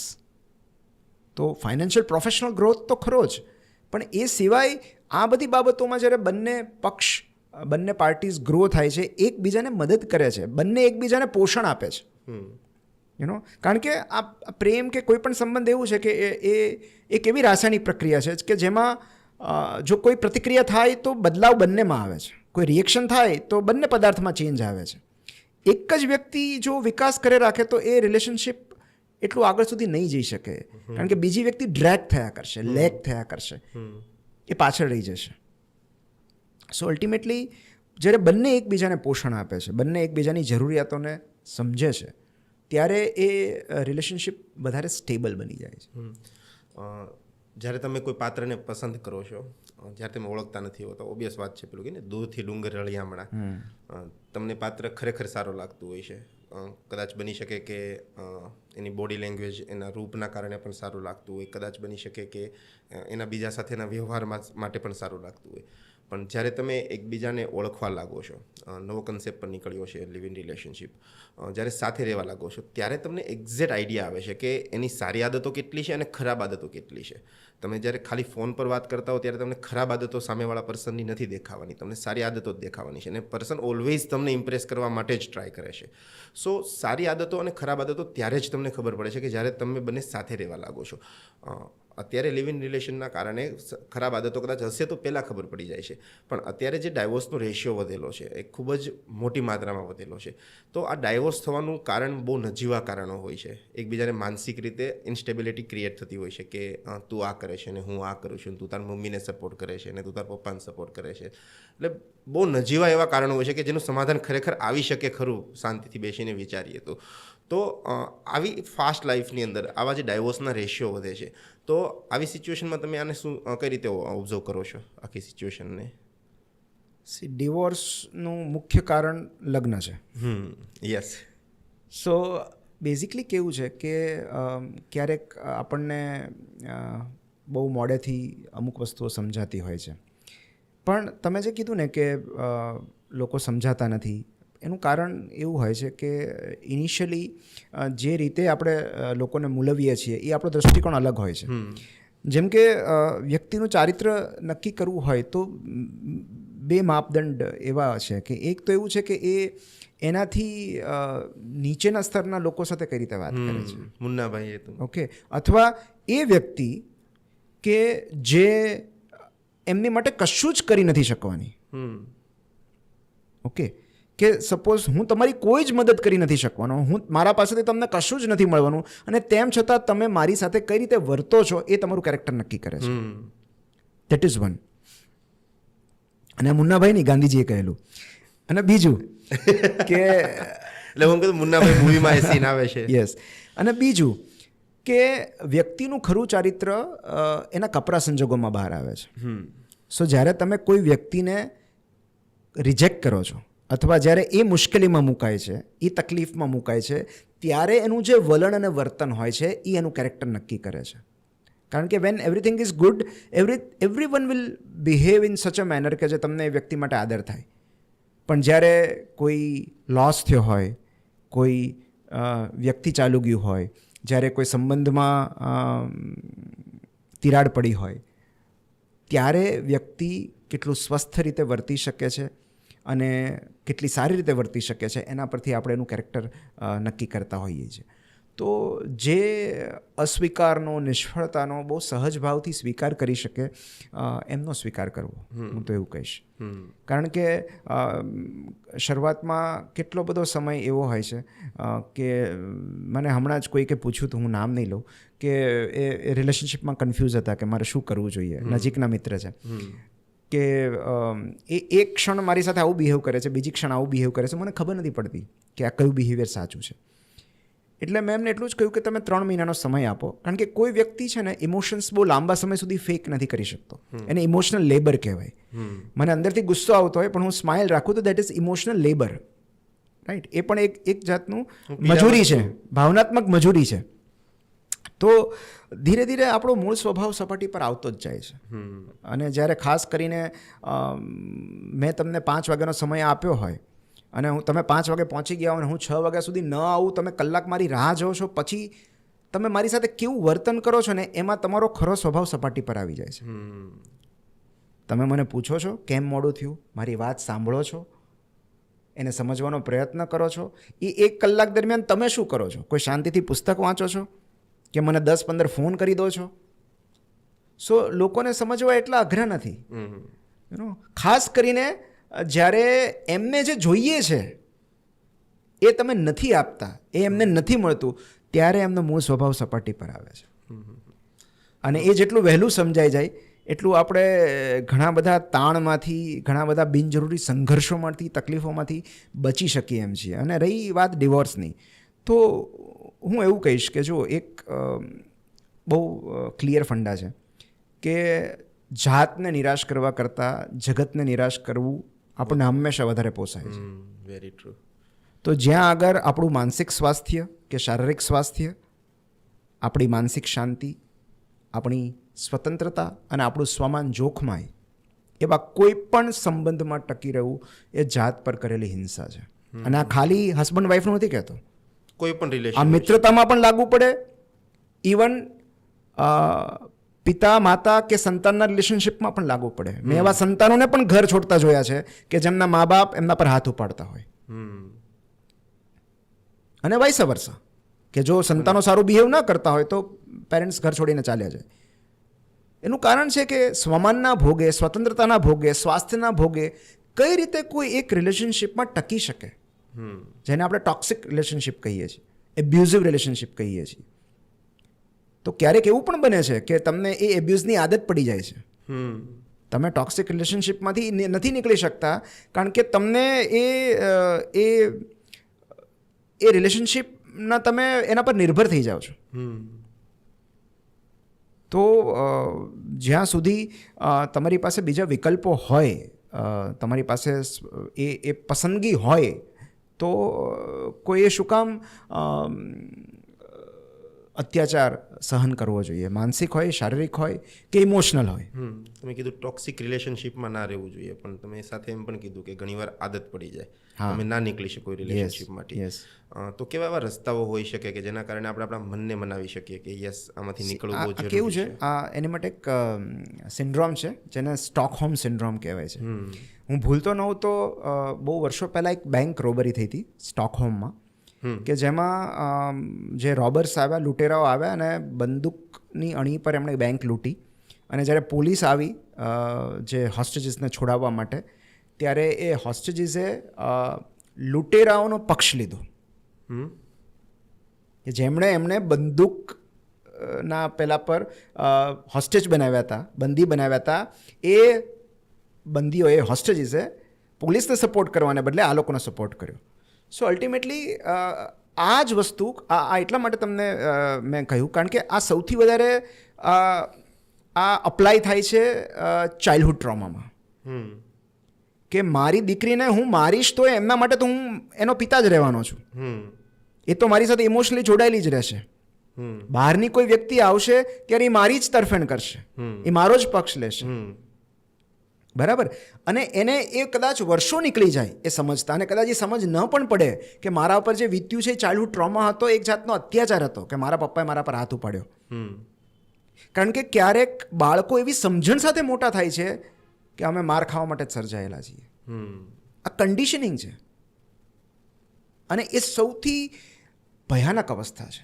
તો ફાઇનાન્શિયલ પ્રોફેશનલ ગ્રોથ તો ખરો જ, પણ એ સિવાય આ બધી બાબતોમાં જ્યારે બંને પાર્ટીઝ ગ્રો થાય છે, એકબીજાને મદદ કરે છે, બંને એકબીજાને પોષણ આપે છે. કારણ કે આ પ્રેમ કે કોઈ પણ સંબંધ એવું છે કે એ એક એવી રાસાયણિક પ્રક્રિયા છે કે જેમાં જો કોઈ પ્રતિક્રિયા થાય તો બદલાવ બંનેમાં આવે છે, કોઈ રિએક્શન થાય તો બંને પદાર્થમાં ચેન્જ આવે છે. એક જ વ્યક્તિ જો વિકાસ કરે રાખે તો એ રિલેશનશિપ એટલું આગળ સુધી નહીં જઈ શકે, કારણ કે બીજી વ્યક્તિ ડ્રેગ થયા કરશે, લેગ થયા કરશે, એ પાછળ રહી જશે. સો અલ્ટિમેટલી જ્યારે બંને એકબીજાને પોષણ આપે છે, બંને એકબીજાની જરૂરિયાતોને સમજે છે, ત્યારે એ રિલેશનશિપ વધારે સ્ટેબલ બની જાય છે. જ્યારે તમે કોઈ પાત્રને પસંદ કરો છો, જ્યારે તમે ઓળખતા નથી હોતા, ઓબ્વિયસ વાત છે, પેલું કે ને દૂરથી ડુંગર રળિયામણા, તમને પાત્ર ખરેખર સારું લાગતું હોય છે. કદાચ બની શકે કે એની બોડી લેંગ્વેજ, એના રૂપના કારણે પણ સારું લાગતું હોય, કદાચ બની શકે કે એના બીજા સાથેના વ્યવહાર માટે પણ સારું લાગતું હોય. પણ જ્યારે તમે એકબીજાને ઓળખવા લાગો છો, નવો કન્સેપ્ટ પર નીકળ્યો છે લિવ ઇન રિલેશનશિપ, જ્યારે સાથે રહેવા લાગો છો ત્યારે તમને એક્ઝેક્ટ આઈડિયા આવે છે કે એની સારી આદતો કેટલી છે અને ખરાબ આદતો કેટલી છે. તમે જ્યારે ખાલી ફોન પર વાત કરતા હો ત્યારે તમને ખરાબ આદતો સામેવાળા પર્સનની નથી દેખાવાની, તમને સારી આદતો જ દેખાવાની છે. અને પર્સન ઓલવેઝ તમને ઇમ્પ્રેસ કરવા માટે જ ટ્રાય કરે છે. સો સારી આદતો અને ખરાબ આદતો ત્યારે જ તમને ખબર પડે છે કે જ્યારે તમે બંને સાથે રહેવા લાગો છો. અત્યારે લિવ ઇન રિલેશનના કારણે ખરાબ આદતો કદાચ હશે તો પહેલાં ખબર પડી જાય છે, પણ અત્યારે જે ડાયવોર્સનો રેશિયો વધેલો છે એ ખૂબ જ મોટી માત્રામાં વધેલો છે. તો આ ડાયવોર્સ થવાનું કારણ બહુ નજીવા કારણો હોય છે. એકબીજાને માનસિક રીતે ઇન્સ્ટેબિલિટી ક્રિએટ થતી હોય છે કે તું આ કરે છે ને હું આ કરું છું, તું તારી મમ્મીને સપોર્ટ કરે છે ને તું તારા પપ્પાને સપોર્ટ કરે છે. એટલે બહુ નજીવા એવા કારણો હોય છે કે જેનું સમાધાન ખરેખર આવી શકે ખરું શાંતિથી બેસીને વિચારીએ તો આવી ફાસ્ટ લાઈફની અંદર આવા જે ડાયવોર્સના રેશિયો વધે છે. તો આવી સિચ્યુએશનમાં તમે આને કઈ રીતે ઓબ્ઝર્વ કરો છો આખી સિચ્યુએશનને? ડિવોર્સનું મુખ્ય કારણ લગ્ન છે. યસ. સો બેઝિકલી કેવું છે કે ક્યારેક આપણને બહુ મોડેથી અમુક વસ્તુઓ સમજાતી હોય છે, પણ તમે જે કીધું ને કે લોકો સમજાતા નથી, એનું કારણ એવું હોય છે કે ઇનિશિયલી જે રીતે આપણે લોકોને મૂલવીએ છીએ એ આપણો દૃષ્ટિકોણ અલગ હોય છે. જેમ કે વ્યક્તિનું ચારિત્ર નક્કી કરવું હોય તો બે માપદંડ એવા છે કે એક તો એવું છે કે એ એનાથી નીચેના સ્તરના લોકો સાથે કઈ રીતે વાત કરે છે, મુન્નાભાઈ, ઓકે, અથવા એ વ્યક્તિ કે જે એમની માટે કશું જ કરી નથી શકવાની. ઓકે, કે સપોઝ હું તમારી કોઈ જ મદદ કરી નથી શકવાનો, મારા પાસેથી તમને કશું જ નથી મળવાનું, અને તેમ છતાં તમે મારી સાથે કઈ રીતે વર્તો છો એ તમારું કેરેક્ટર નક્કી કરે છે. That is one. અને મુન્નાભાઈ નહીં, ગાંધીજીએ કહેલું. અને બીજું કે એટલે હું કીધું મુન્નાભાઈ મૂવીમાં એ સીન આવે છે. યસ. અને બીજું કે વ્યક્તિનું ખરું ચારિત્ર એના કપરા સંજોગોમાં બહાર આવે છે. સો જ્યારે તમે કોઈ વ્યક્તિને રિજેક્ટ કરો છો અથવા જ્યારે એ મુશ્કેલીમાં મુકાય છે, એ તકલીફમાં મુકાય છે, ત્યારે એનું જે વલણ અને વર્તન હોય છે એ એનું કેરેક્ટર નક્કી કરે છે. કારણ કે when everything is good, everyone will behave in such a manner કે જે તમને એ વ્યક્તિ માટે આદર થાય. પણ જ્યારે કોઈ લોસ થયો હોય, કોઈ વ્યક્તિ ચાલુ ગયું હોય, જ્યારે કોઈ સંબંધમાં તિરાડ પડી હોય ત્યારે વ્યક્તિ કેટલું સ્વસ્થ રીતે વર્તી શકે છે અને કેટલી સારી રીતે વર્તી શકે છે એના પરથી આપણે એનું કેરેક્ટર નક્કી કરતા હોઈએ છીએ. તો જે અસ્વીકારનો, નિષ્ફળતાનો બહુ સહજ ભાવથી સ્વીકાર કરી શકે એમનો સ્વીકાર કરવો, હું તો એવું કહીશ. કારણ કે શરૂઆતમાં કેટલો બધો સમય એવો હોય છે કે મને હમણાં જ કોઈકે પૂછ્યું હતું, હું નામ નહીં લઉં, કે એ રિલેશનશિપમાં કન્ફ્યુઝ હતા કે મારે શું કરવું જોઈએ. નજીકના મિત્ર છે કે એ એક ક્ષણ મારી સાથે આવું બિહેવ કરે છે, બીજી ક્ષણ આવું બિહેવ કરે છે, મને ખબર નથી પડતી કે આ કયું બિહેવિયર સાચું છે. એટલે મેં એમને એટલું જ કહ્યું કે તમે 3 મહિનાનો સમય આપો, કારણ કે કોઈ વ્યક્તિ છે ને ઇમોશન્સ બહુ લાંબા સમય સુધી ફેક નથી કરી શકતો. એને ઇમોશનલ લેબર કહેવાય. મને અંદરથી ગુસ્સો આવતો હોય પણ હું સ્માઇલ રાખું તો that is emotional labour, right? એ પણ એક જાતનું મજૂરી છે, ભાવનાત્મક મજૂરી છે. તો ધીરે ધીરે આપણો મૂળ સ્વભાવ સપાટી પર આવતો જ જાય છે. અને જ્યારે ખાસ કરીને મેં તમને 5 વાગ્યાનો સમય આપ્યો હોય અને તમે 5 વાગે પહોંચી ગયા અને હું 6 વાગ્યા સુધી ન આવું, તમે કલાક મારી રાહ જોવો છો, પછી તમે મારી સાથે કેવું વર્તન કરો છો ને એમાં તમારો ખરો સ્વભાવ સપાટી પર આવી જાય છે. તમે મને પૂછો છો કેમ મોડું થયું, મારી વાત સાંભળો છો, એને સમજવાનો પ્રયત્ન કરો છો. એ 1 કલાક દરમિયાન તમે શું કરો છો? કોઈ શાંતિથી પુસ્તક વાંચો છો કે મને 10-15 ફોન કરી દો છો? સો લોકોને સમજવા એટલા અઘરા નથી. ખાસ કરીને જ્યારે એમને જે જોઈએ છે એ તમે નથી આપતા, એ એમને નથી મળતું, ત્યારે એમનો મૂળ સ્વભાવ સપાટી પર આવે છે. અને એ જેટલું વહેલું સમજાઈ જાય એટલું આપણે ઘણા બધા તાણમાંથી, ઘણા બધા બિનજરૂરી સંઘર્ષોમાંથી, તકલીફોમાંથી બચી શકીએ એમ છીએ. અને રહી વાત ડિવોર્સની, તો હું એવું કહીશ કે જો એક બહુ ક્લિયર ફંડા છે કે જાતને નિરાશ કરવા કરતાં જગતને નિરાશ કરવું આપણને હંમેશા વધારે પોસાય છે. Very true. તો જ્યાં આગળ આપણું માનસિક સ્વાસ્થ્ય કે શારીરિક સ્વાસ્થ્ય, આપણી માનસિક શાંતિ, આપણી સ્વતંત્રતા અને આપણું સ્વમાન જોખમાય, એવા કોઈ પણ સંબંધમાં ટકી રહેવું એ જાત પર કરેલી હિંસા છે. અને આ ખાલી હસબન્ડ વાઈફનું નથી કહેતો, કોઈ પણ આ રિલેશન, મિત્રતામાં પણ લાગુ પડે, ઇવન પિતા માતા કે સંતાનના રિલેશનશિપમાં પણ લાગુ પડે. મેં એવા સંતાનોને પણ ઘર છોડતા જોયા છે કે જેમના મા બાપ એમના પર હાથ ઉપાડતા હોય. અને વાઇસ વર્સા, કે જો સંતાનો સારું બિહેવ ન કરતા હોય તો પેરેન્ટ્સ ઘર છોડીને ચાલ્યા જાય. એનું કારણ છે કે સ્વમાનના ભોગે, સ્વતંત્રતાના ભોગે, સ્વાસ્થ્યના ભોગે કઈ રીતે કોઈ એક રિલેશનશિપમાં ટકી શકે, જેને આપણે ટોક્સિક રિલેશનશિપ કહીએ છીએ, એબ્યુઝિવ રિલેશનશિપ કહીએ છીએ. તો ક્યારેક એવું પણ બને છે કે તમને એ એબ્યુઝની આદત પડી જાય છે. તમે ટોક્સિક રિલેશનશિપમાંથી નથી નીકળી શકતા કારણ કે તમને એ રિલેશનશિપના તમે એના પર નિર્ભર થઈ જાઓ છો. તો જ્યાં સુધી તમારી પાસે બીજા વિકલ્પો હોય, તમારી પાસે એ પસંદગી હોય, તો કોઈએ શું કામ અત્યાચાર સહન કરવો જોઈએ, માનસિક હોય, શારીરિક હોય કે ઇમોશનલ હોય. તમે કીધું ટોક્સિક રિલેશનશિપમાં ના રહેવું જોઈએ, પણ તમે સાથે એમ પણ કીધું કે ઘણીવાર આદત પડી જાય, તમે ના નીકળી શકો રિલેશનશિપમાંથી. તો કેવા એવા રસ્તાઓ હોઈ શકે કે જેના કારણે આપણે આપણા મનને મનાવી શકીએ કે યસ આમાંથી નીકળવું બહુ જરૂરી છે? કેવું છે, એની માટે એક સિન્ડ્રોમ છે જેને સ્ટોકહોમ સિન્ડ્રોમ કહેવાય છે. હું ભૂલતો ન હોઉં તો બહુ વર્ષો પહેલાં એક બેંક રોબરી થઈ હતી સ્ટોકહોમમાં, કે જેમાં જે રોબર્સ આવ્યા, લૂંટેરાઓ આવ્યા અને બંદૂકની અણી પર એમણે બેંક લૂંટી. અને જ્યારે પોલીસ આવી જે હોસ્ટેજીસને છોડાવવા માટે, ત્યારે એ હોસ્ટેજીસે લૂંટેરાઓનો પક્ષ લીધો, કે જેમણે એમણે બંદૂકના પેલા પર હોસ્ટેજ બનાવ્યા હતા, બંદી બનાવ્યા હતા. એ બંદીઓએ, હોસ્ટેજીસે પોલીસને સપોર્ટ કરવાને બદલે આ લોકોનો સપોર્ટ કર્યો. સો અલ્ટિમેટલી આ જ વસ્તુ, આ એટલા માટે તમને મેં કહ્યું કારણ કે આ સૌથી વધારે આ અપ્લાય થાય છે ચાઇલ્ડહુડ ટ્રોમામાં. કે મારી દીકરીને હું મારીશ તો એમના માટે તો હું એનો પિતા જ રહેવાનો છું, એ તો મારી સાથે ઇમોશનલી જોડાયેલી જ રહેશે. બહારની કોઈ વ્યક્તિ આવશે ત્યારે એ મારી જ તરફેણ કરશે, એ મારો જ પક્ષ લેશે. બરાબર. અને એને એ કદાચ વર્ષો નીકળી જાય એ સમજતા, અને કદાચ એ સમજ ન પણ પડે કે મારા ઉપર જે વીત્યું છે એ ચાઇલ્ડહુડ ટ્રોમા હતો, એક જાતનો અત્યાચાર હતો કે મારા પપ્પાએ મારા પર હાથ ઉપાડ્યો. કારણ કે ક્યારેક બાળકો એવી સમજણ સાથે મોટા થાય છે કે અમે માર ખાવા માટે જ સર્જાયેલા છીએ. આ કન્ડિશનિંગ છે, અને એ સૌથી ભયાનક અવસ્થા છે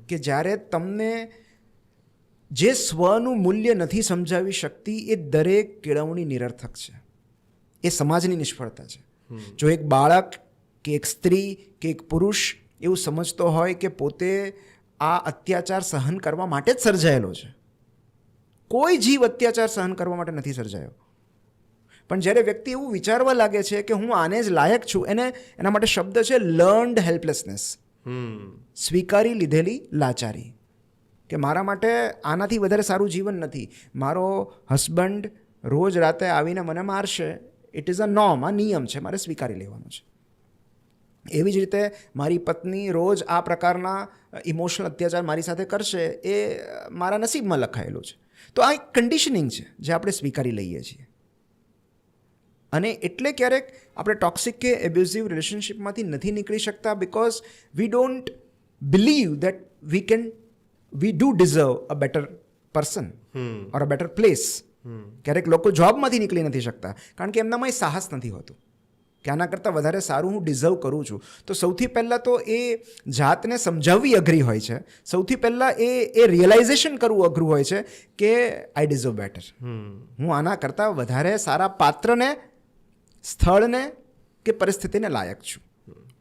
કે જ્યારે તમને જે સ્વનું મૂલ્ય નથી સમજાવી શકતી એ દરેક કેળવણી નિરર્થક છે. એ સમાજની નિષ્ફળતા છે. જો એક બાળક કે એક સ્ત્રી કે એક પુરુષ એવું સમજતો હોય કે પોતે આ અત્યાચાર સહન કરવા માટે જ સર્જાયેલો છે. કોઈ જીવ અત્યાચાર સહન કરવા માટે નથી સર્જાયો. પણ જ્યારે વ્યક્તિ એવું વિચારવા લાગે છે કે હું આને જ લાયક છું, એના માટે શબ્દ છે લર્ન્ડ હેલ્પલેસનેસ, સ્વીકારી લીધેલી લાચારી, કે મારા માટે આનાથી વધારે સારું જીવન નથી. મારો હસબન્ડ રોજ રાતે આવીને મને મારશે, ઇટ ઇઝ અ નોર્મ, આ નિયમ છે, મારે સ્વીકારી લેવાનો છે. એવી જ રીતે મારી પત્ની રોજ આ પ્રકારના ઇમોશનલ અત્યાચાર મારી સાથે કરશે, એ મારા નસીબમાં લખાયેલું છે. તો આ એક કન્ડિશનિંગ છે જે આપણે સ્વીકારી લઈએ છીએ. અને એટલે ક્યારેક આપણે ટોક્સિક કે એબ્યુઝિવ રિલેશનશિપમાંથી નથી નીકળી શકતા, because we don't believe that we do deserve a better person or a better place. ક્યારેક લોકો જોબમાંથી નીકળી નથી શકતા કારણ કે એમનામાં એ સાહસ નથી હોતું કે આના કરતાં વધારે સારું હું ડિઝર્વ કરું છું. તો સૌથી પહેલાં તો એ જાતને સમજાવવી અઘરી હોય છે. સૌથી પહેલાં એ રિયલાઇઝેશન કરવું અઘરું હોય છે કે આઈ ડિઝર્વ બેટર. હું આના કરતાં વધારે સારા પાત્રને, સ્થળને કે પરિસ્થિતિને લાયક છું.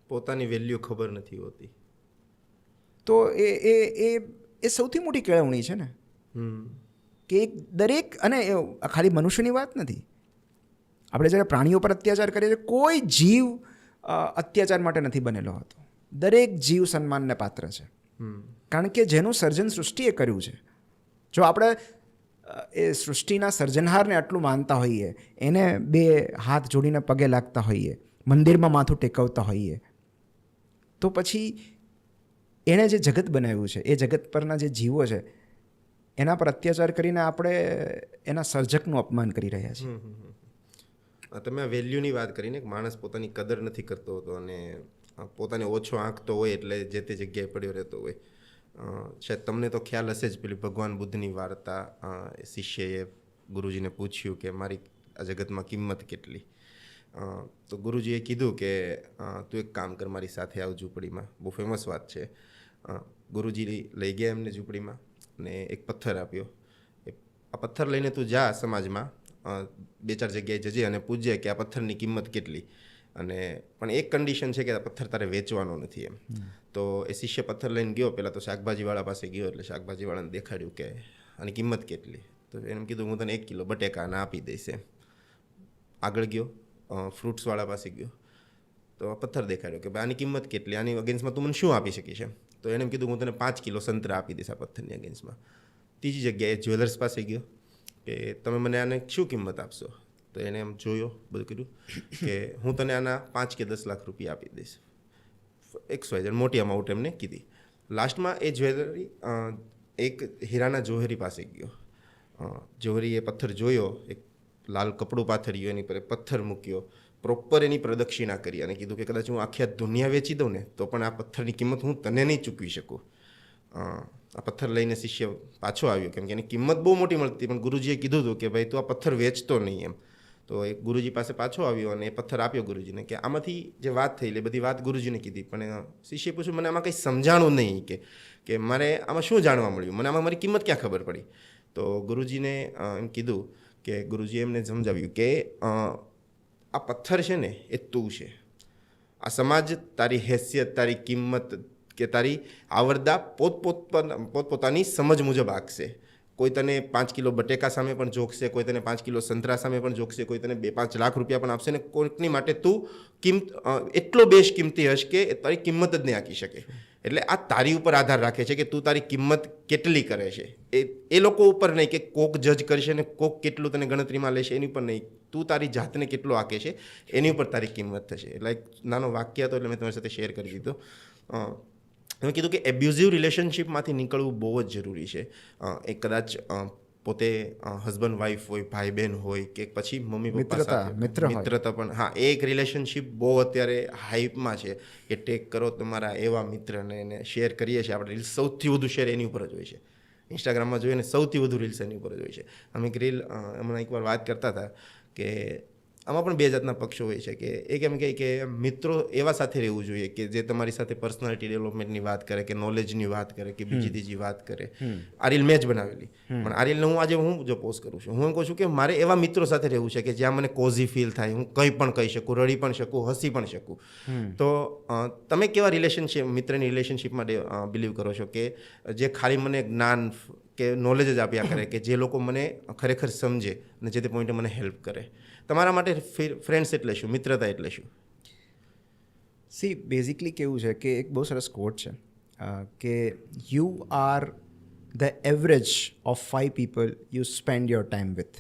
પોતાની વેલ્યુ ખબર નથી હોતી. તો એ સૌથી મોટી કેળવણી છે ને, કે એક દરેક, અને એ ખાલી મનુષ્યની વાત નથી. આપણે જ્યારે પ્રાણીઓ પર અત્યાચાર કરીએ છીએ, કોઈ જીવ અત્યાચાર માટે નથી બનેલો હતો. દરેક જીવ સન્માનને પાત્ર છે, કારણ કે જેનું સર્જન સૃષ્ટિએ કર્યું છે. જો આપણે એ સૃષ્ટિના સર્જનહારને આટલું માનતા હોઈએ, એને બે હાથ જોડીને પગે લાગતા હોઈએ, મંદિરમાં માથું ટેકવતા હોઈએ, તો પછી એણે જે જગત બનાવ્યું છે, એ જગત પરના જે જીવો છે, એના પર અત્યાચાર કરીને આપણે એના સર્જકનું અપમાન કરી રહ્યા છીએ. તમે આ વેલ્યુની વાત કરીને, માણસ પોતાની કદર નથી કરતો હોતો અને પોતાને ઓછો આંકતો હોય એટલે જે તે જગ્યાએ પડ્યો રહેતો હોય. શાયદ તમને તો ખ્યાલ હશે જ, પેલી ભગવાન બુદ્ધની વાર્તા, શિષ્યએ ગુરુજીને પૂછ્યું કે મારી આ જગતમાં કિંમત કેટલી. તો ગુરુજીએ કીધું કે તું એક કામ કર, મારી સાથે આવ ઝૂંપડીમાં. બહુ ફેમસ વાત છે. ગુરુજી લઈ ગયા એમને ઝૂંપડીમાં ને એક પથ્થર આપ્યો. આ પથ્થર લઈને તું જા સમાજમાં, 2-4 જગ્યાએ જજે અને પૂછજે કે આ પથ્થરની કિંમત કેટલી. અને પણ એક કન્ડિશન છે કે આ પથ્થર તારે વેચવાનો નથી એમ. તો એ શિષ્ય પથ્થર લઈને ગયો. પહેલાં તો શાકભાજીવાળા પાસે ગયો, એટલે શાકભાજીવાળાને દેખાડ્યું કે આની કિંમત કેટલી. તો એને કીધું હું તને 1 કિલો બટેકા આના આપી દઈશ એમ. આગળ ગયો, ફ્રૂટ્સવાળા પાસે ગયો, તો પથ્થર દેખાડ્યો કે ભાઈ આની કિંમત કેટલી, આની અગેન્સ્ટમાં તું મને શું આપી શકીશ એમ. તો એને કીધું હું તને 5 કિલો સંતરા આપી દઈશ આ પથ્થરની અગેન્સ્ટમાં. ત્રીજી જગ્યાએ જ્વેલર્સ પાસે ગયો કે તમે મને આને શું કિંમત આપશો. તો એને એમ જોયો, બધું કીધું કે હું તને આના 5 કે 10 લાખ રૂપિયા આપી દઈશ. XYZ મોટી અમાઉન્ટ એમને કીધી. લાસ્ટમાં એ જ્વેલરી એક હીરાના જોહરી પાસે ગયો. જોહરીએ પથ્થર જોયો, એક લાલ કપડું પાથર્યું, એની પર પથ્થર મૂક્યો, પ્રોપર એની પ્રદક્ષિણા કરી અને કીધું કે કદાચ હું આખી આ દુનિયા વેચી દઉં ને તો પણ આ પથ્થરની કિંમત હું તને નહીં ચૂકવી શકું. આ પથ્થર લઈને શિષ્ય પાછો આવ્યો, કેમ કે એની કિંમત બહુ મોટી મળતી, પણ ગુરુજીએ કીધું હતું કે ભાઈ તું આ પથ્થર વેચતો નહીં એમ. તો એ ગુરુજી પાસે પાછો આવ્યો અને એ પથ્થર આપ્યો ગુરુજીને કે આમાંથી જે વાત થઈ એ બધી વાત ગુરુજીને કીધી. પણ શિષ્યએ પૂછ્યું મને આમાં કંઈ સમજાણું નહીં કે મારે આમાં શું જાણવા મળ્યું, મને આમાં મારી કિંમત ક્યાં ખબર પડી. તો ગુરુજીને એમ કીધું કે ગુરુજીએ એમને સમજાવ્યું કે આ પથ્થર છે ને એ તું છે. આ સમાજ તારી હેસિયત, તારી કિંમત કે તારી આવરદા પોતપોતાની સમજ મુજબ આંકશે. કોઈ તને 5 કિલો બટેકા સામે પણ જોખશે, કોઈ તને 5 કિલો સંતરા સામે પણ જોખશે, કોઈ તને 2-5 લાખ રૂપિયા પણ આપશે, ને કોઈકની માટે તું એટલો બેશ કિંમતી હશ કે તારી કિંમત જ નહીં આંકી શકે. એટલે આ તારી ઉપર આધાર રાખે છે કે તું તારી કિંમત કેટલી કરે છે. એ લોકો ઉપર નહીં કે કોક જજ કરશે ને કોક કેટલું તને ગણતરીમાં લેશે, એની ઉપર નહીં. તું તારી જાતને કેટલો આંકે છે એની ઉપર તારી કિંમત થશે. એટલે એક નાનો વાક્ય હતો, એટલે મેં તમારી સાથે શેર કરી દીધો. એમ કીધું કે એબ્યુઝિવ રિલેશનશિપમાંથી નીકળવું બહુ જ જરૂરી છે. એ કદાચ પોતે હસબન્ડ વાઈફ હોય, ભાઈ બહેન હોય, કે પછી મમ્મી પપ્પા મિત્રતા, સાથે મિત્ર હોય. મિત્રતા પણ, હા, એ એક રિલેશનશિપ બહુ અત્યારે હાઈપમાં છે કે ટેક કરો તમારા એવા મિત્રને, એને શેર કરીએ છીએ આપણે. રીલ્સ સૌથી વધુ શેર એની ઉપર જ હોય છે. ઇન્સ્ટાગ્રામમાં જોઈએ ને સૌથી વધુ રીલ્સ એની ઉપર જ હોય છે. અમે એક રીલ હમણાં એકવાર વાત કરતા હતા કે આમાં પણ બે જાતના પક્ષો હોય છે કે એક એમ કહે કે મિત્રો એવા સાથે રહેવું જોઈએ કે જે તમારી સાથે પર્સનાલિટી ડેવલપમેન્ટની વાત કરે, કે નોલેજની વાત કરે, કે બીજી ત્રીજી વાત કરે. આ રીલ મેં જ બનાવેલી, પણ આ રીલને હું જો પોસ્ટ કરું છું, હું એમ કહું છું કે મારે એવા મિત્રો સાથે રહેવું છે કે જ્યાં મને કોઝી ફીલ થાય, હું કંઈ પણ કહી શકું, રડી પણ શકું, હસી પણ શકું. તો તમે કેવા રિલેશનશિપ, મિત્રની રિલેશનશિપમાં બિલીવ કરો છો કે જે ખાલી મને જ્ઞાન કે નોલેજ જ આપ્યા કરે, કે જે લોકો મને ખરેખર સમજે અને જે તે પોઈન્ટે મને હેલ્પ કરે? તમારા માટે ફ્રેન્ડ્સ એટલે શું, મિત્રતા એટલે શું? સી બેઝિકલી કેવું છે કે એક બહુ સરસ કોટ છે કે you are the average of 5 people you spend your time with.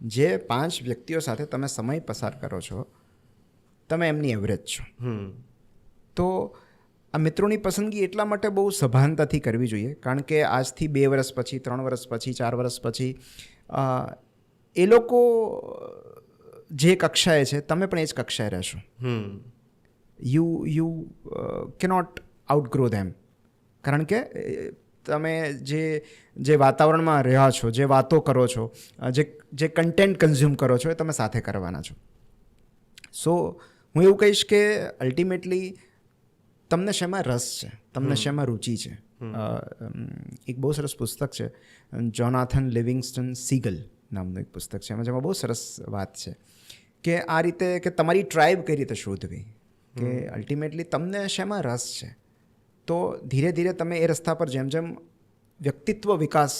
જે 5 વ્યક્તિઓ સાથે તમે સમય પસાર કરો છો, તમે એમની એવરેજ છો. તો આ મિત્રોની પસંદગી એટલા માટે બહુ સભાનતાથી કરવી જોઈએ, કારણ કે આજથી 2 વર્ષ પછી, 3 વર્ષ પછી, 4 વર્ષ પછી એ લોકો જે કક્ષાએ છે, તમે પણ એ જ કક્ષાએ રહેશો. યુ કેનોટ આઉટગ્રો ધેમ, કારણ કે તમે જે વાતાવરણમાં રહ્યા છો, જે વાતો કરો છો, જે કન્ટેન્ટ કન્ઝ્યુમ કરો છો, એ તમે સાથે કરવાના છો. સો હું એવું કહીશ કે અલ્ટિમેટલી તમને શેમાં રસ છે, તમને શેમાં રુચિ છે. એક બહુ સરસ પુસ્તક છે, જોનાથન લિવિંગસ્ટન સીગલ નામનું એક પુસ્તક છે, જેમાં બહુ સરસ વાત છે કે આ રીતે કે તમારી ટ્રાઇબ કઈ રીતે શોધવી, કે અલ્ટિમેટલી તમને શેમાં રસ છે. તો ધીરે ધીરે તમે એ રસ્તા પર જેમ જેમ વ્યક્તિત્વ વિકાસ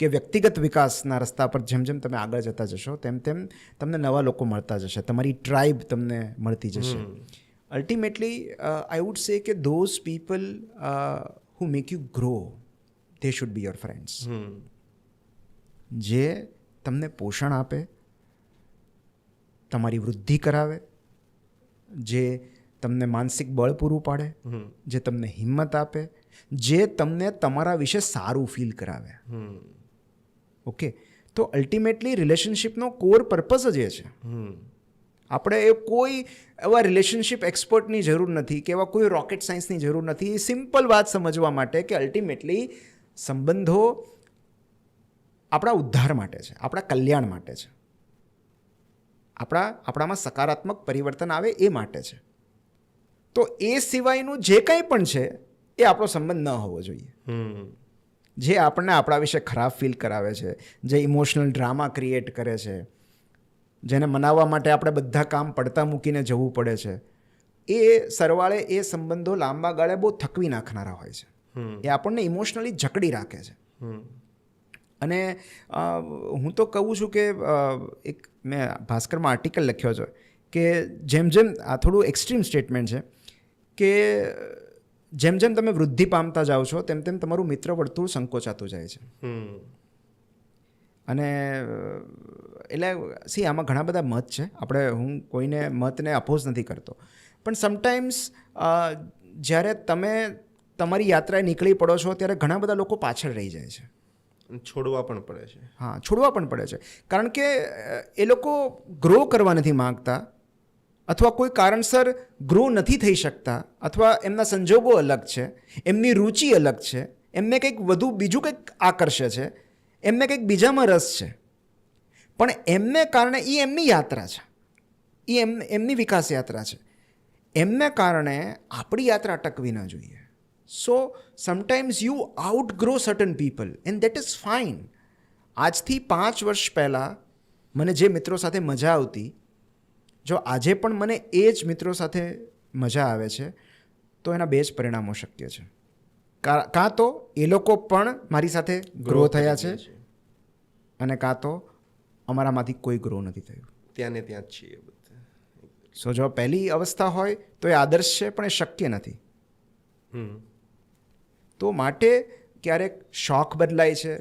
કે વ્યક્તિગત વિકાસના રસ્તા પર જેમ જેમ તમે આગળ જતા જશો, તેમ તેમ તમને નવા લોકો મળતા જશે, તમારી ટ્રાઇબ તમને મળતી જશે. અલ્ટિમેટલી આઈ વુડ સે કે those people who make you grow, they should be your friends. જે તમને પોષણ આપે, તમારી વૃદ્ધિ કરાવે, જે તમને માનસિક બળ પૂરું પાડે, જે તમને હિંમત આપે, જે તમને તમારા વિશે સારું ફીલ કરાવે. ઓકે, તો અલ્ટિમેટલી રિલેશનશિપનો કોર પર્પઝ જ એ છે. આપણે એ કોઈ એવા રિલેશનશિપ એક્સપર્ટની જરૂર નથી કે એવા કોઈ રોકેટ સાયન્સની જરૂર નથી. સિમ્પલ વાત સમજવા માટે કે અલ્ટિમેટલી સંબંધો આપણા ઉદ્ધાર માટે છે, આપણા કલ્યાણ માટે છે, આપણામાં સકારાત્મક પરિવર્તન આવે એ માટે છે. તો એ સિવાયનું જે કંઈ પણ છે એ આપણો સંબંધ ન હોવો જોઈએ. જે આપણને આપણા વિશે ખરાબ ફીલ કરાવે છે, જે ઇમોશનલ ડ્રામા ક્રિએટ કરે છે, જેને મનાવવા માટે આપણે બધા કામ પડતા મૂકીને જવું પડે છે, એ સરવાળે એ સંબંધો લાંબા ગાળે બહુ થકવી નાખનારા હોય છે. એ આપણને ઇમોશનલી જકડી રાખે છે. અને હું તો કહું છું કે એક મેં ભાસ્કરમાં આર્ટિકલ લખ્યો છે કે જેમ જેમ આ થોડું એક્સ્ટ્રીમ સ્ટેટમેન્ટ છે કે જેમ જેમ તમે વૃદ્ધિ પામતા જાઓ છો, તેમ તેમ તમારું મિત્ર વર્તુળ સંકોચાતું જાય છે. અને એટલે આમાં ઘણા બધા મત છે, હું કોઈને મતને અપોઝ નથી કરતો, પણ સમટાઈમ્સ જ્યારે તમે તમારી યાત્રાએ નીકળી પડો છો ત્યારે ઘણા બધા લોકો પાછળ રહી જાય છે. છોડવા પણ પડે છે. હા, છોડવા પણ પડે છે, કારણ કે એ લોકો ગ્રો કરવા નથી માગતા, અથવા કોઈ કારણસર ગ્રો નથી થઈ શકતા, અથવા એમના સંજોગો અલગ છે, એમની રુચિ અલગ છે, એમને કંઈક વધુ બીજું કંઈક આકર્ષે છે, એમને કંઈક બીજામાં રસ છે. પણ એમને કારણે એ એમની યાત્રા છે, એ એમની વિકાસ યાત્રા છે. એમને કારણે આપણી યાત્રા અટકવી ન જોઈએ. So sometimes you outgrow certain people and that is fine. આજથી 5 વર્ષ પહેલાં મને જે મિત્રો સાથે મજા આવતી, જો આજે પણ મને એ જ મિત્રો સાથે મજા આવે છે, તો એના 2 જ પરિણામો શક્ય છે. કાં તો એ લોકો પણ મારી સાથે ગ્રો થયા છે, અને કાં તો અમારામાંથી કોઈ ગ્રો નથી થયું. ત્યાં ને ત્યાં જ છીએ બધા. સો જો પહેલી અવસ્થા હોય તો એ આદર્શ છે, પણ એ શક્ય નથી. તો માટે ક્યારેક શોખ બદલાય છે,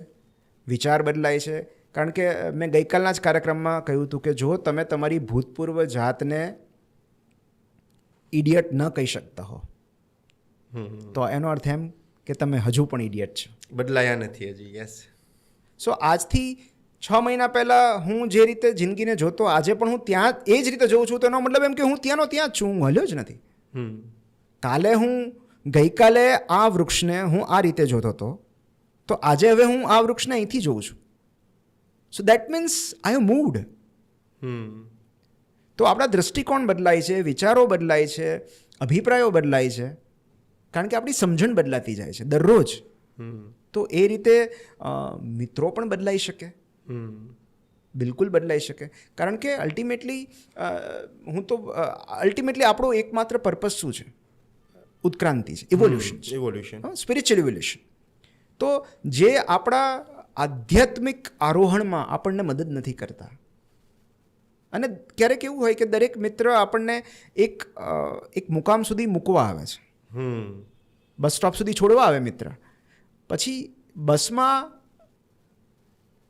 વિચાર બદલાય છે. કારણ કે મેં ગઈકાલના જ કાર્યક્રમમાં કહ્યું હતું કે જો તમે તમારી ભૂતપૂર્વ જાતને ઇડિયટ ન કહી શકતા હો, તો એનો અર્થ એમ કે તમે હજુ પણ ઇડિયટ છો. બદલાયા નથી હજી. યસ. સો આજથી 6 મહિના પહેલાં હું જે રીતે જિંદગીને જોતો આજે પણ હું ત્યાં એ જ રીતે જોઉં છું તો એનો મતલબ એમ કે હું ત્યાંનો ત્યાં જ છું, હું હલ્યો જ નથી. કાલે હું ગઈકાલે આ વૃક્ષને હું આ રીતે જોતો હતો તો આજે હવે હું આ વૃક્ષને અહીંથી જોઉં છું. So that means I have moved. તો આપણા દૃષ્ટિકોણ બદલાય છે, વિચારો બદલાય છે, અભિપ્રાયો બદલાય છે, કારણ કે આપણી સમજણ બદલાતી જાય છે દરરોજ. તો એ રીતે મિત્રો પણ બદલાઈ શકે, બિલકુલ બદલાઈ શકે. કારણ કે અલ્ટિમેટલી આપણો એકમાત્ર પર્પઝ શું છે? ઉત્ક્રાંતિ છે, ઇવોલ્યુશન છે, સ્પિરિચ્યુઅલ ઇવોલ્યુશન. તો જે આપણા આધ્યાત્મિક આરોહણમાં આપણને મદદ નથી કરતા, અને ક્યારેક એવું હોય કે દરેક મિત્ર આપણને એક મુકામ સુધી મૂકવા આવે છે, બસ સ્ટોપ સુધી છોડવા આવે મિત્ર, પછી બસમાં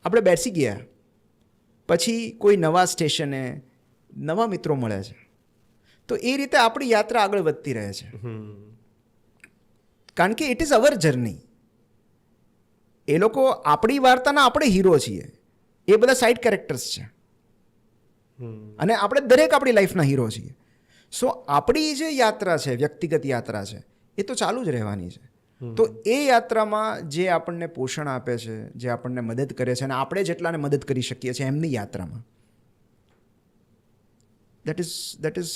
આપણે બેસી ગયા પછી કોઈ નવા સ્ટેશને નવા મિત્રો મળે છે. તો એ રીતે આપણી યાત્રા આગળ વધતી રહે છે, કારણ કે ઇટ ઇઝ અવર જર્ની. એ લોકો આપણી વાર્તાના આપણે હીરો છીએ, એ બધા સાઇડ કેરેક્ટર્સ છે, અને આપણે દરેક આપણી લાઈફના હીરો છીએ. સો આપણી જે યાત્રા છે, વ્યક્તિગત યાત્રા છે, એ તો ચાલુ જ રહેવાની છે. તો એ યાત્રામાં જે આપણને પોષણ આપે છે, જે આપણને મદદ કરે છે, અને આપણે જેટલાને મદદ કરી શકીએ છીએ એમની યાત્રામાં, that is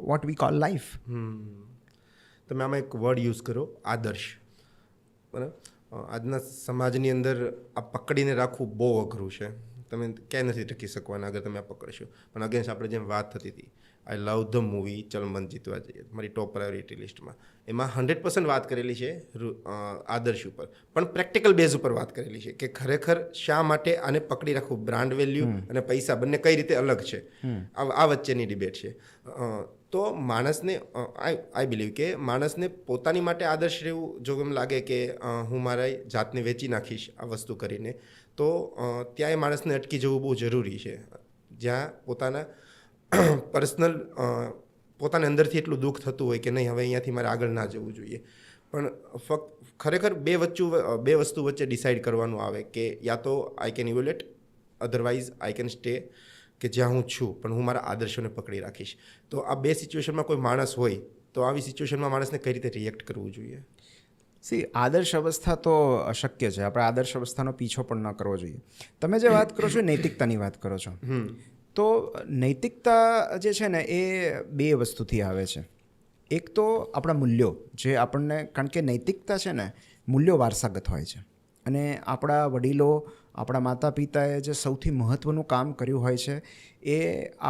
what we call life. તમે આમાં એક વર્ડ યુઝ કરો, આદર્શ. બરાબર. આજના સમાજની અંદર આ પકડીને રાખવું બહુ અઘરું છે. તમે ક્યાંય નથી ટકી શકવાના અગર તમે આ પકડશો. પણ અગેન્સ્ટ આપણે જેમ વાત થતી હતી, આઈ લવ ધ મૂવી ચલ મન જીતવા જઈએ, મારી ટોપ પ્રાયોરિટી લિસ્ટમાં એમાં 100% વાત કરેલી છે આદર્શ ઉપર, પણ પ્રેક્ટિકલ બેઝ ઉપર વાત કરેલી છે કે ખરેખર શા માટે આને પકડી રાખવું. બ્રાન્ડ વેલ્યુ અને પૈસા બંને કઈ રીતે અલગ છે, આ વચ્ચેની ડિબેટ છે. તો માણસને આઈ બિલીવ કે માણસને પોતાની માટે આદર્શ રહેવું, જો એમ લાગે કે હું મારા જાતને વેચી નાખીશ આ વસ્તુ કરીને, તો ત્યાં એ માણસને અટકી જવું બહુ જરૂરી છે. જ્યાં પોતાના પર્સનલ પોતાને અંદરથી એટલું દુઃખ થતું હોય કે નહીં હવે અહીંયાથી મારે આગળ ના જવું જોઈએ. પણ ફક્ત ખરેખર બે વસ્તુ વચ્ચે ડિસાઇડ કરવાનું આવે કે યા તો I can evolute, otherwise I can stay કે જ્યાં હું છું પણ હું મારા આદર્શોને પકડી રાખીશ. તો આ બે સિચ્યુએશનમાં કોઈ માણસ હોય તો આવી સિચ્યુએશનમાં માણસને કઈ રીતે રિએક્ટ કરવું જોઈએ? આદર્શ અવસ્થા તો અશક્ય છે. આપણે આદર્શ અવસ્થાનો પીછો પણ ન કરવો જોઈએ. તમે જે વાત કરો છો નૈતિકતાની વાત કરો છો, તો નૈતિકતા જે છે ને એ બે વસ્તુથી આવે છે. એક તો આપણા મૂલ્યો, જે આપણને, કારણ કે નૈતિકતા છે ને મૂલ્યો વારસાગત હોય છે, અને આપણા વડીલો, આપણા માતા પિતાએ જે સૌથી મહત્ત્વનું કામ કર્યું હોય છે એ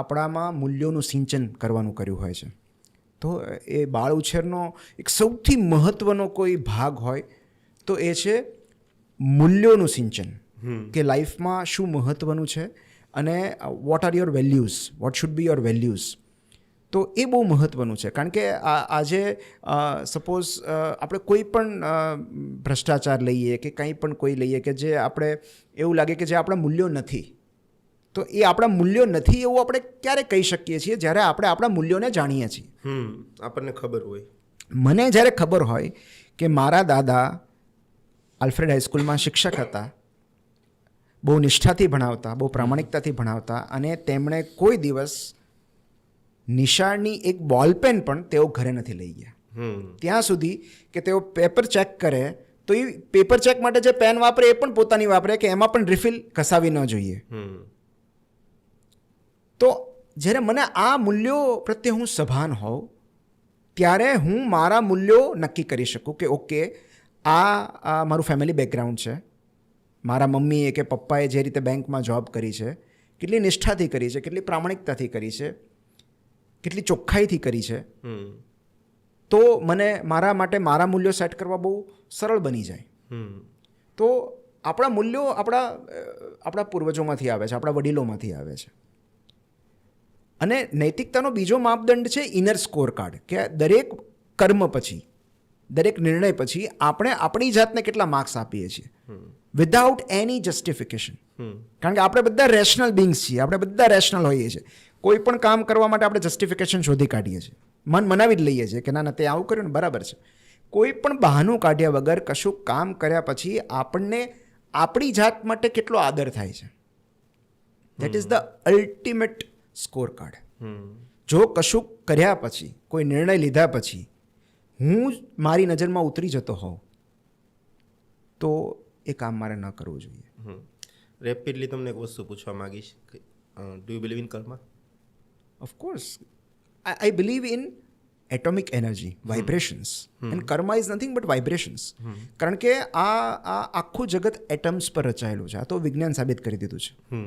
આપણામાં મૂલ્યોનું સિંચન કરવાનું કર્યું હોય છે. તો એ બાળ ઉછેરનો એક સૌથી મહત્ત્વનો કોઈ ભાગ હોય તો એ છે મૂલ્યોનું સિંચન, કે લાઈફમાં શું મહત્ત્વનું છે અને what are your values, what should be your values. તો એ બહુ મહત્ત્વનું છે, કારણ કે આજે સપોઝ આપણે કોઈ પણ ભ્રષ્ટાચાર લઈએ કે કંઈ પણ કોઈ લઈએ કે જે આપણે એવું લાગે કે જે આપણા મૂલ્યો નથી, તો એ આપણા મૂલ્યો નથી એવું આપણે ક્યારે કહી શકીએ છીએ? જ્યારે આપણે આપણા મૂલ્યોને જાણીએ છીએ. આપણને ખબર હોય. મને જ્યારે ખબર હોય કે મારા દાદા આલ્ફ્રેડ હાઈસ્કૂલમાં શિક્ષક હતા, બહુ નિષ્ઠાથી ભણાવતા, બહુ પ્રામાણિકતાથી ભણાવતા, અને તેમણે કોઈ દિવસ નિશાળની એક બોલપેન પણ તેઓ ઘરે નથી લઈ ગયા, ત્યાં સુધી કે તેઓ પેપર ચેક કરે તો એ પેપર ચેક માટે જે પેન વાપરે એ પણ પોતાની વાપરે, કે એમાં પણ રિફિલ કસાવી ન જોઈએ. તો જ્યારે મને આ મૂલ્યો પ્રત્યે હું સભાન હોઉં ત્યારે હું મારા મૂલ્યો નક્કી કરી શકું કે ઓકે, આ મારું ફેમિલી બેકગ્રાઉન્ડ છે, મારા મમ્મીએ કે પપ્પાએ જે રીતે બેંકમાં જોબ કરી છે, કેટલી નિષ્ઠાથી કરી છે, કેટલી પ્રામાણિકતાથી કરી છે, કેટલી ચોખ્ખાઈથી કરી છે, તો મને મારા માટે મારા મૂલ્યો સેટ કરવા બહુ સરળ બની જાય. તો આપણા મૂલ્યો આપણા પૂર્વજોમાંથી આવે છે, આપણા વડીલોમાંથી આવે છે. અને નૈતિકતાનો બીજો માપદંડ છે ઇનર સ્કોર કાર્ડ, કે દરેક કર્મ પછી, દરેક નિર્ણય પછી આપણે આપણી જાતને કેટલા માર્ક્સ આપીએ છીએ વિધાઉટ એની જસ્ટિફિકેશન. કારણ કે આપણે બધા રેશનલ બિંગ્સ છીએ, આપણે બધા રેશનલ હોઈએ છીએ. કોઈ પણ કામ કરવા માટે આપણે જસ્ટિફિકેશન શોધી કાઢીએ છીએ, મન મનાવી જ લઈએ છીએ કે ના તે આવું કર્યું ને બરાબર છે. કોઈ પણ બહાનું કાઢ્યા વગર કશું કામ કર્યા પછી આપણને આપણી જાત માટે કેટલો આદર થાય છે. That is the ultimate score card. જો કશુંક કર્યા પછી, કોઈ નિર્ણય લીધા પછી હું મારી નજરમાં ઉતરી જતો હોઉં તો એ કામ મારે ન કરવું જોઈએ. રેપિડલી તમને એક વસ્તુ પૂછવા માંગીશ, do you believe in Karma? Of course I believe in atomic energy, vibrations, and Karma is nothing but vibrations. કારણ કે આ આખું જગત એટમ્સ પર રચાયેલું છે. આ તો વિજ્ઞાન સાબિત કરી દીધું છે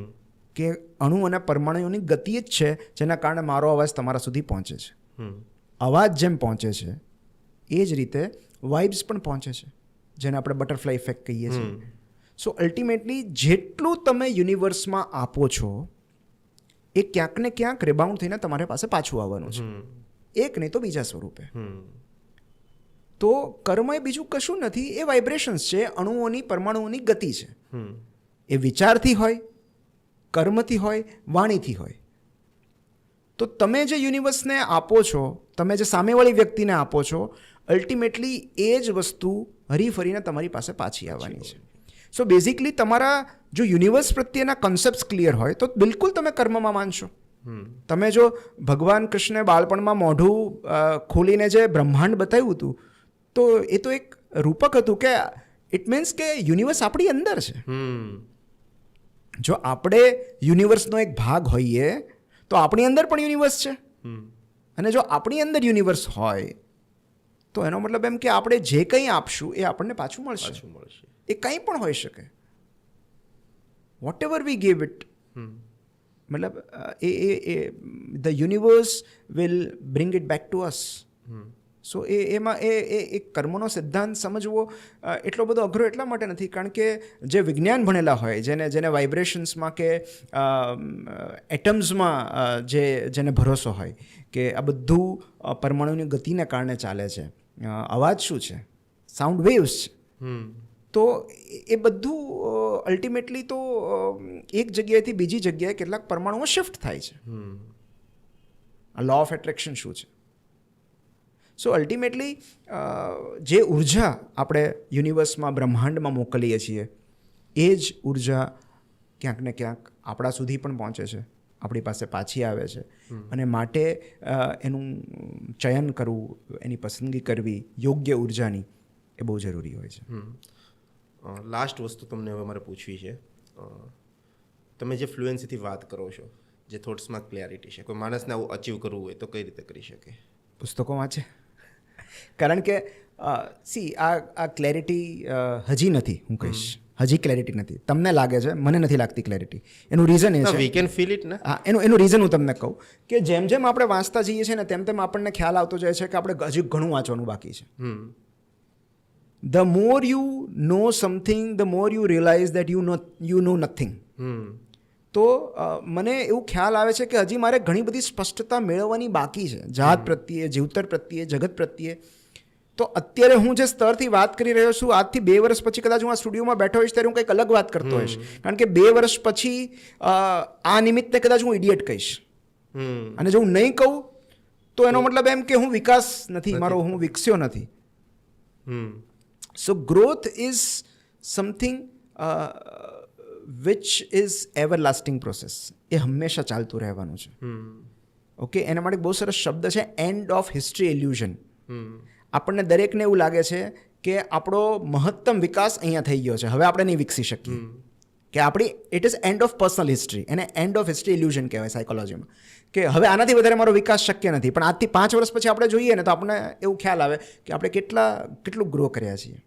કે અણુ અને પરમાણુઓની ગતિ જ છે જેના કારણે મારો અવાજ તમારા સુધી પહોંચે છે. અવાજ જેમ પહોંચે છે એ જ રીતે વાઇબ્સ પણ પહોંચે છે, જેને આપણે બટરફ્લાય ઇફેક્ટ કહીએ છીએ. સો અલ્ટિમેટલી જેટલું તમે યુનિવર્સમાં આપો છો એ ક્યાંક ને ક્યાંક રિબાઉન્ડ થઈને તમારી પાસે પાછું આવવાનું છે, એક નહીં તો બીજા સ્વરૂપે. તો કર્મ એ બીજું કશું નથી, એ વાઇબ્રેશન્સ છે, અણુઓની પરમાણુઓની ગતિ છે. એ વિચારથી હોય, કર્મથી હોય, વાણીથી હોય. તો તમે જે યુનિવર્સને આપો છો, તમે જે સામેવાળી વ્યક્તિને આપો છો, અલ્ટિમેટલી એ જ વસ્તુ હરીફરીને તમારી પાસે પાછી આવવાની છે. સો બેઝિકલી તમારા જો યુનિવર્સ પ્રત્યેના કન્સેપ્ટ્સ ક્લિયર હોય તો બિલકુલ તમે કર્મમાં માનશો. તમે જો ભગવાન કૃષ્ણે બાળપણમાં મોઢું ખોલીને જે બ્રહ્માંડ બતાવ્યું હતું તો એ તો એક રૂપક હતું કે ઇટ મીન્સ કે યુનિવર્સ આપણી અંદર છે. જો આપણે યુનિવર્સનો એક ભાગ હોઈએ તો આપણી અંદર પણ યુનિવર્સ છે. અને જો આપણી અંદર યુનિવર્સ હોય તો એનો મતલબ એમ કે આપણે જે કંઈ આપશું એ આપણને પાછું મળશે. એ કંઈ પણ હોઈ શકે. Whatever we give it, મતલબ એ the universe will bring it back to us. So એમાં એ કર્મનો સિદ્ધાંત સમજવો એટલો બધો અઘરો એટલા માટે નથી કારણ કે જે વિજ્ઞાન ભણેલા હોય, જેને વાઇબ્રેશન્સમાં કે એટમ્સમાં જેને ભરોસો હોય કે આ બધું પરમાણુની ગતિને કારણે ચાલે છે. અવાજ શું છે? સાઉન્ડ વેવ્સ છે. તો એ બધું અલ્ટિમેટલી તો એક જગ્યાએથી બીજી જગ્યાએ કેટલાક પરમાણુઓ શિફ્ટ થાય છે. આ લો ઓફ એટ્રેક્શન શું છે? સો અલ્ટિમેટલી જે ઉર્જા આપણે યુનિવર્સમાં બ્રહ્માંડમાં મોકલીએ છીએ એ જ ઉર્જા ક્યાંક ને ક્યાંક આપણા સુધી પણ પહોંચે છે, આપણી પાસે પાછી આવે છે. અને માટે એનું ચયન કરવું, એની પસંદગી કરવી યોગ્ય ઉર્જાની એ બહુ જરૂરી હોય છે. લાસ્ટ વસ્તુ તમને હવે મારે પૂછવી છે. તમે જે ફ્લુએન્સીથી વાત કરો છો, જે થોટ્સમાં ક્લેરિટી છે, કોઈ માણસને આવું અચીવ કરવું હોય તો કઈ રીતે કરી શકે? પુસ્તકો વાંચે. કારણ કે આ ક્લેરિટી હજી નથી, હું કહીશ હજી ક્લેરિટી નથી. તમને લાગે છે, મને નથી લાગતી ક્લેરિટી. એનું રીઝન એ છે, વી કેન ફીલ ઇટ ને. હા, એનું રીઝન હું તમને કહું કે જેમ જેમ આપણે વાંચતા જઈએ છીએ ને તેમ તેમ આપણને ખ્યાલ આવતો જાય છે કે આપણે હજી ઘણું વાંચવાનું બાકી છે. The more you know something, the more you realize that you know nothing. તો મને એવું ખ્યાલ આવે છે કે હજી મારે ઘણી બધી સ્પષ્ટતા મેળવવાની બાકી છે, જાત પ્રત્યે, જીવતર પ્રત્યે, જગત પ્રત્યે. તો અત્યારે હું જે સ્તરથી વાત કરી રહ્યો છું, આજથી 2 વર્ષ પછી કદાચ હું આ સ્ટુડિયોમાં બેઠો હોઈશ ત્યારે હું કંઈક અલગ વાત કરતો હોઈશ. કારણ કે 2 વર્ષ પછી આ નિમિત્તે કદાચ હું ઇડિયટ કહીશ. અને જો હું નહીં કહું તો એનો મતલબ એમ કે હું વિકાસ નથી મારો, હું વિકસ્યો નથી. So growth is something which is everlasting process. એ હંમેશા ચાલતું રહેવાનું છે. ઓકે, એના માટે બહુ સરસ શબ્દ છે, એન્ડ ઓફ હિસ્ટ્રી ઇલ્યુઝન. આપણને દરેકને એવું લાગે છે કે આપણો મહત્તમ વિકાસ અહીંયા થઈ ગયો છે, હવે આપણે નહીં વિકસી શકીએ. કે આપણી it is end of personal history. એને એન્ડ ઓફ હિસ્ટ્રી ઇલ્યુઝન કહેવાય સાયકોલોજીમાં. કે હવે આનાથી વધારે મારો વિકાસ શક્ય નથી. પણ આજથી 5 વર્ષ પછી આપણે જોઈએ ને તો આપણને એવું ખ્યાલ આવે કે આપણે કેટલું ગ્રો કર્યા છીએ.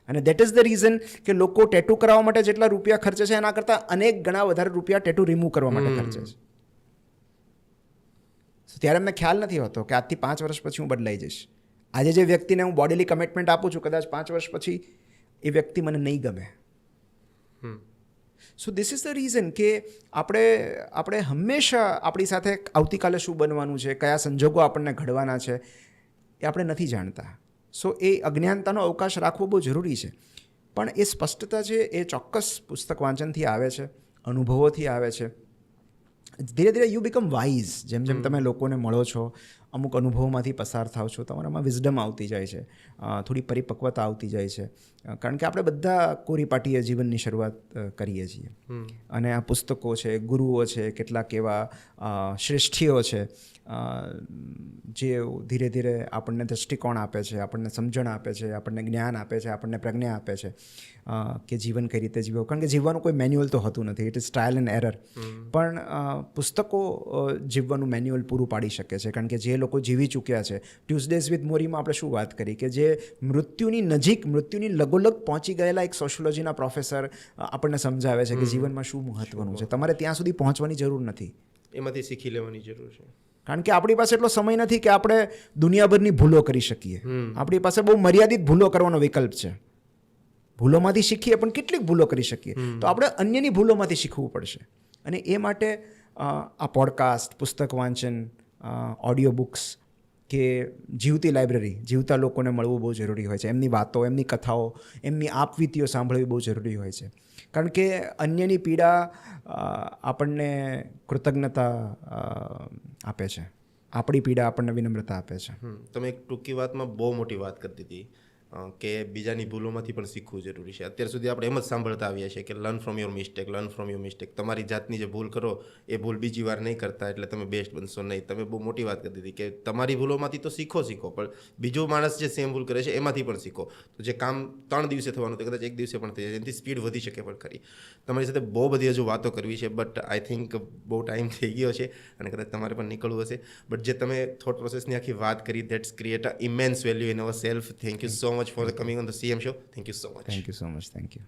અને દેટ ઇઝ ધ રીઝન કે લોકો ટેટુ કરાવવા માટે જેટલા રૂપિયા ખર્ચે છે એના કરતાં અનેક ગણા વધારે રૂપિયા ટેટુ રિમૂવ કરવા માટે ખર્ચે છે. ત્યારે અમને ખ્યાલ નથી હોતો કે આજથી 5 વર્ષ પછી હું બદલાઈ જઈશ. આજે જે વ્યક્તિને હું બોડીલી કમિટમેન્ટ આપું છું, કદાચ 5 વર્ષ પછી એ વ્યક્તિ મને નહીં ગમે. સો ધીસ ઇઝ ધ રીઝન કે આપણે હંમેશા આપણી સાથે આવતીકાલે શું બનવાનું છે, કયા સંજોગો આપણને ઘડવાના છે, એ આપણે નથી જાણતા. સો એ અજ્ઞાનતાનો અવકાશ રાખવો બહુ જરૂરી છે. પણ એ સ્પષ્ટતા છે એ ચોક્કસ પુસ્તક વાંચનથી આવે છે, અનુભવોથી આવે છે. ધીરે ધીરે યુ બીકમ વાઇઝ. જેમ જેમ તમે લોકોને મળો છો, અમુક અનુભવોમાંથી પસાર થાવ છો તમારામાં વિઝડમ આવતી જાય છે, થોડી પરિપક્વતા આવતી જાય છે, કારણ કે આપણે બધા કોરીપાટીએ જીવનની શરૂઆત કરીએ છીએ. અને આ પુસ્તકો છે, ગુરુઓ છે, કેટલાક એવા શ્રેષ્ઠીઓ છે જે ધીરે ધીરે આપણને દૃષ્ટિકોણ આપે છે, આપણને સમજણ આપે છે, આપણને જ્ઞાન આપે છે, આપણને પ્રજ્ઞા આપે છે કે જીવન કઈ રીતે જીવવું. કારણ કે જીવવાનું કોઈ મેન્યુઅલ તો હોતું નથી, it is trial and error. પણ પુસ્તકો જીવવાનું મેન્યુઅલ પૂરું પાડી શકે છે, કારણ કે જે લોકો જીવી ચૂક્યા છે. ટ્યુઝડેઝ વિથ મોરીમાં આપણે શું વાત કરી કે જે મૃત્યુની નજીક, મૃત્યુની લગોલગ પહોંચી ગયેલા એક સોશિયોલોજીના પ્રોફેસર આપણને સમજાવે છે કે જીવનમાં શું મહત્વનું છે. તમારે ત્યાં સુધી પહોંચવાની જરૂર નથી, એમાંથી શીખી લેવાની જરૂર છે. કારણ કે આપણી પાસે એટલો સમય નથી કે આપણે દુનિયાભરની ભૂલો કરી શકીએ. આપણી પાસે બહુ મર્યાદિત ભૂલો કરવાનો વિકલ્પ છે. ભૂલોમાંથી શીખીએ પણ કેટલીક ભૂલો કરી શકીએ, તો આપણે અન્યની ભૂલોમાંથી શીખવું પડશે. અને એ માટે આ પોડકાસ્ટ, પુસ્તક વાંચન, ઓડિયો બુક્સ કે જીવતી લાઇબ્રેરી, જીવતા લોકોને મળવું બહુ જરૂરી હોય છે. એમની વાતો, એમની કથાઓ, એમની આપવીતીઓ સાંભળવી બહુ જરૂરી હોય છે. કારણ કે અન્યની પીડા આપણને કૃતજ્ઞતા આપે છે, આપણી પીડા આપણને વિનમ્રતા આપે છે. તમે એક ટૂંકી વાતમાં બહુ મોટી વાત કરી દીધી કે બીજાની ભૂલોમાંથી પણ શીખવું જરૂરી છે. અત્યાર સુધી આપણે એમ જ સાંભળતા આવ્યા છીએ કે learn from your mistake, learn from your mistake. તમારી જાતની જે ભૂલ કરો એ ભૂલ બીજી વાર નહીં કરતા એટલે તમે બેસ્ટ બનશો નહીં. તમે બહુ મોટી વાત કરી દીધી કે તમારી ભૂલોમાંથી તો શીખો, પણ બીજો માણસ જે સેમ ભૂલ કરે છે એમાંથી પણ શીખો. તો જે કામ 3 દિવસે થવાનું તે કદાચ 1 દિવસે પણ થઈ જાય, એનાથી સ્પીડ વધી શકે પણ ખરી. તમારી સાથે બહુ બધી હજુ વાતો કરવી છે, બટ આઈ થિંક બહુ ટાઈમ થઈ ગયો છે અને કદાચ તમારે પણ નીકળવું હશે. બટ જે તમે થોટ પ્રોસેસની આખી વાત કરી, that's create a ઇમેન્સ value in our self. Thank you so much for coming on the CM show. Thank you so much. Thank you so much. Thank you.